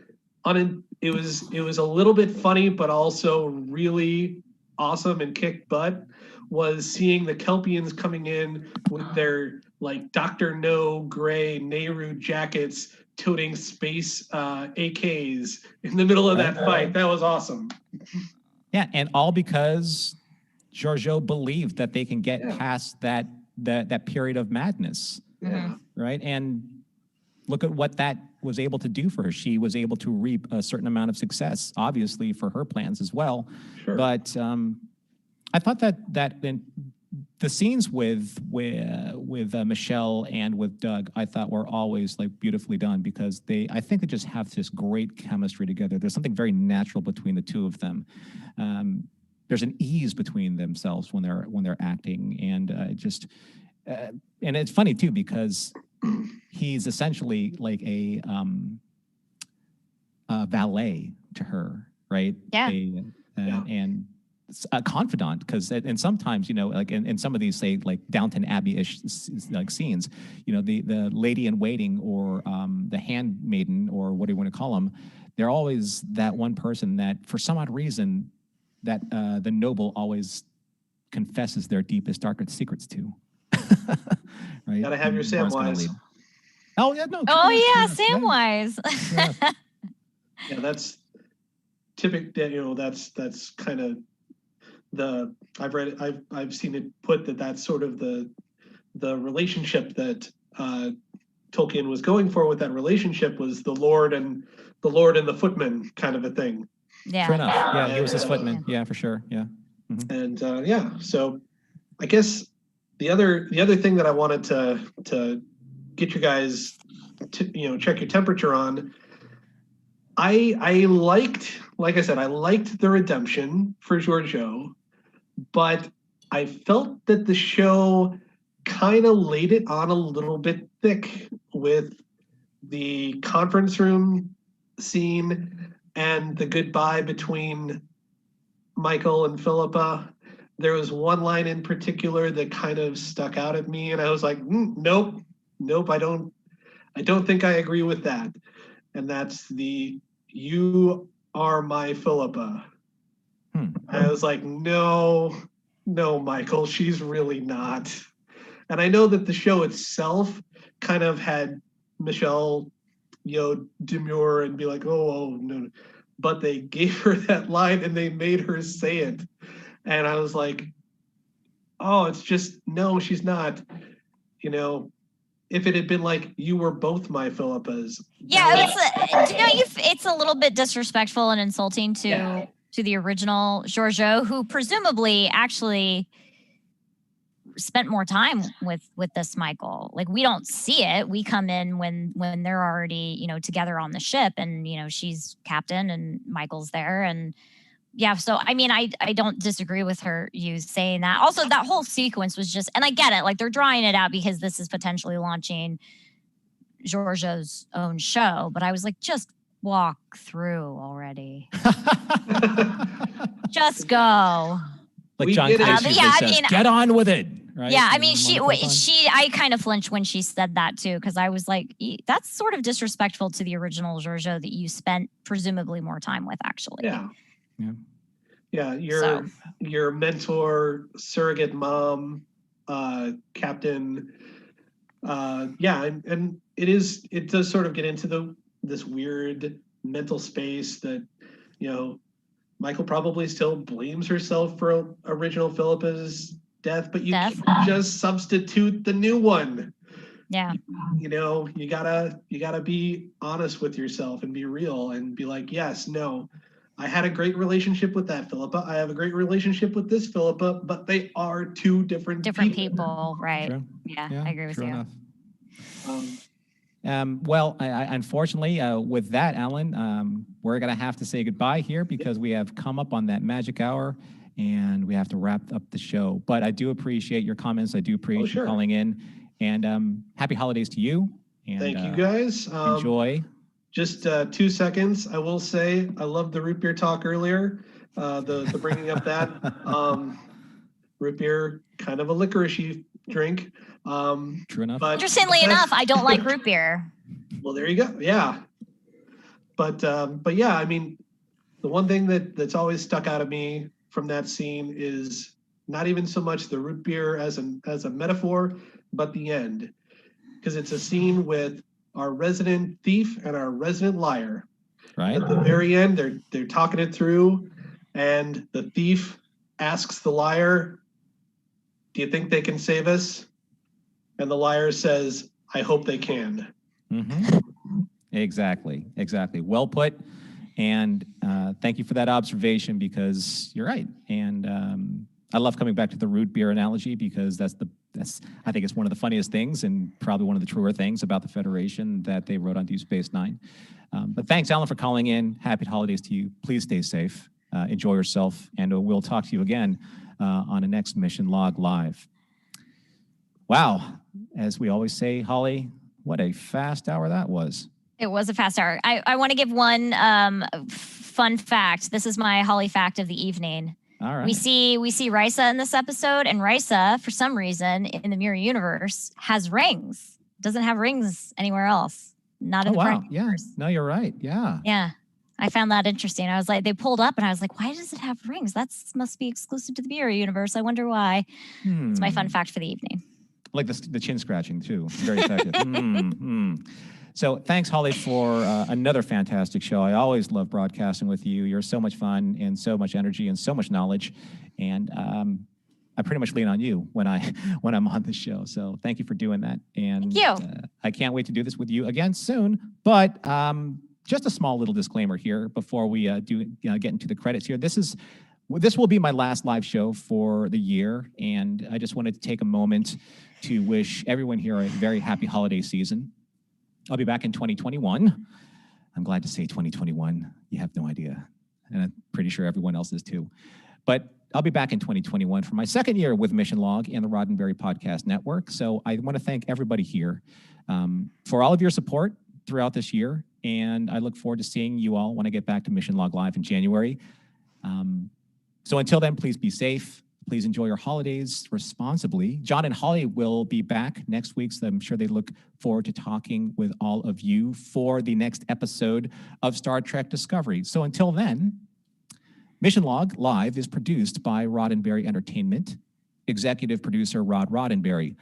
it was a little bit funny, but also really awesome and kicked butt, was seeing the Kelpians coming in with their like Dr. No gray Nehru jackets, toting space AKs in the middle of that fight. That was awesome. Yeah, and all because Georgiou believed that they can get past that period of madness. Yeah. Right? And look at what that was able to do for her. She was able to reap a certain amount of success, obviously for her plans as well. Sure. But I thought that the scenes with Michelle and with Doug, I thought were always like beautifully done, because I think they just have this great chemistry together. There's something very natural between the two of them. There's an ease between themselves when they're acting, and and it's funny too, because he's essentially like a valet to her, right? Yeah. And a confidant, because and sometimes like in some of these, say like Downton Abbey-ish like scenes, the lady in waiting or the handmaiden, or what do you want to call them, they're always that one person that for some odd reason that the noble always confesses their deepest, darkest secrets to. Right? Gotta have your Samwise. Oh yeah, no. Oh yeah, Samwise. Yeah, that's typical. That's kind of I've seen it put that's sort of the relationship that Tolkien was going for with that relationship, was the Lord and the footman kind of a thing. Yeah. Fair enough. Yeah, he was his footman. Yeah, for sure. Yeah. Mm-hmm. And so I guess the other thing that I wanted to get you guys to check your temperature on, I liked, like I said, I liked the redemption for Georgiou, but I felt that the show kind of laid it on a little bit thick with the conference room scene and the goodbye between Michael and Philippa. There was one line in particular that kind of stuck out at me, and I was like, nope, I don't think I agree with that. And that's the "you are my Philippa." I was like, no, Michael, she's really not. And I know that the show itself kind of had Michelle, demur and be like, oh no, but they gave her that line and they made her say it. And I was like, oh, it's just, no, she's not. If it had been like, you were both my Philippas. Yeah, it's a little bit disrespectful and insulting to the original Georgiou, who presumably actually spent more time with this Michael. Like, we don't see it. We come in when they're already, together on the ship, and she's captain and Michael's there, and yeah, so I mean, I don't disagree with you saying that. Also, that whole sequence was just, and I get it, like they're drawing it out because this is potentially launching Giorgio's own show, but I was like, just walk through already. Just go. Like We John get it. Cleese But usually yeah, I says, mean, get on with it. Right? Yeah, I And mean, Monica Fulton. I kind of flinched when she said that too, because I was like, that's sort of disrespectful to the original Giorgio that you spent presumably more time with, actually. Yeah. Yeah. Yeah, So. your mentor, surrogate mom, captain. Yeah, and it does sort of get into this weird mental space that, Michael probably still blames herself for original Philippa's death, but you can't just substitute the new one. Yeah. You gotta be honest with yourself and be real and be like, yes, no, I had a great relationship with that Philippa. I have a great relationship with this Philippa, but they are two different people, right? True. Yeah, I agree with true you. Enough. Well, unfortunately, with that, Alan, we're going to have to say goodbye here because we have come up on that magic hour and we have to wrap up the show. But I do appreciate your comments. I do appreciate you calling in. And happy holidays to you. And, thank you, guys. Enjoy. Just 2 seconds. I will say I love the root beer talk earlier. The bringing up that root beer, kind of a licoricey drink. True enough. But interestingly enough, I don't like root beer. Well, there you go. Yeah. But yeah, I mean, the one thing that's always stuck out of me from that scene is not even so much the root beer as a metaphor, but the end, because it's a scene with our resident thief and our resident liar. Right. At the very end, they're talking it through, and the thief asks the liar, "Do you think they can save us?" And the liar says, "I hope they can." Mm-hmm. Exactly. Well put. And thank you for that observation because you're right. And I love coming back to the root beer analogy because I think it's one of the funniest things and probably one of the truer things about the Federation that they wrote on Deep Space Nine. But thanks, Alan, for calling in. Happy holidays to you. Please stay safe. Enjoy yourself. And we'll talk to you again on the next Mission Log Live. Wow. As we always say, Holly, what a fast hour that was. It was a fast hour. I want to give one fun fact. This is my Holly fact of the evening. All right. We see Risa in this episode, and Risa, for some reason, in the mirror universe, has rings. Doesn't have rings anywhere else. Not in the current universe. No, you're right. Yeah. Yeah. I found that interesting. I was like, they pulled up and I was like, why does it have rings? That must be exclusive to the mirror universe. I wonder why. It's my fun fact for the evening. Like the chin scratching too. Very effective. So thanks, Holly, for another fantastic show. I always love broadcasting with you. You're so much fun and so much energy and so much knowledge. And I pretty much lean on you when I'm on the show. So thank you for doing that. And thank you. I can't wait to do this with you again soon. But just a small little disclaimer here before we get into the credits here. This will be my last live show for the year. And I just wanted to take a moment to wish everyone here a very happy holiday season. I'll be back in 2021. I'm glad to say 2021. You have no idea. And I'm pretty sure everyone else is too. But I'll be back in 2021 for my second year with Mission Log and the Roddenberry Podcast Network. So I want to thank everybody here for all of your support throughout this year. And I look forward to seeing you all when I get back to Mission Log Live in January. So until then, please be safe. Please enjoy your holidays responsibly. John and Holly will be back next week, so I'm sure they look forward to talking with all of you for the next episode of Star Trek Discovery. So until then, Mission Log Live is produced by Roddenberry Entertainment, executive producer Rod Roddenberry.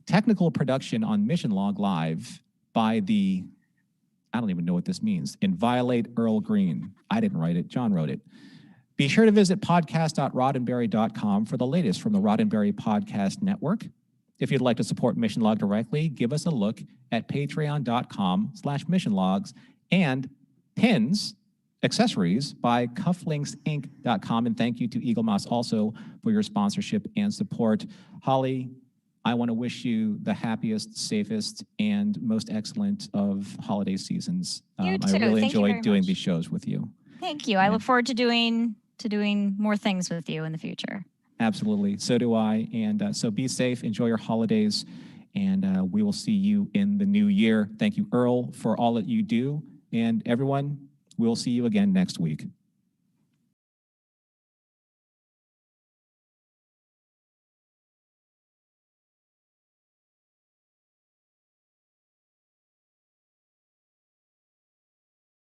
Technical production on Mission Log Live by I don't even know what this means, Inviolate Earl Green. I didn't write it, John wrote it. Be sure to visit podcast.roddenberry.com for the latest from the Roddenberry Podcast Network. If you'd like to support Mission Log directly, give us a look at patreon.com/missionlogs and pins, accessories by cufflinksinc.com. And thank you to Eagle Mouse also for your sponsorship and support. Holly, I want to wish you the happiest, safest, and most excellent of holiday seasons. You too. I really Thank you enjoyed very doing much. these shows with you. Thank you. I look forward to doing to doing more things with you in the future. Absolutely. So do I. And so be safe, enjoy your holidays, and we will see you in the new year. Thank you, Earl, for all that you do. And everyone, we'll see you again next week.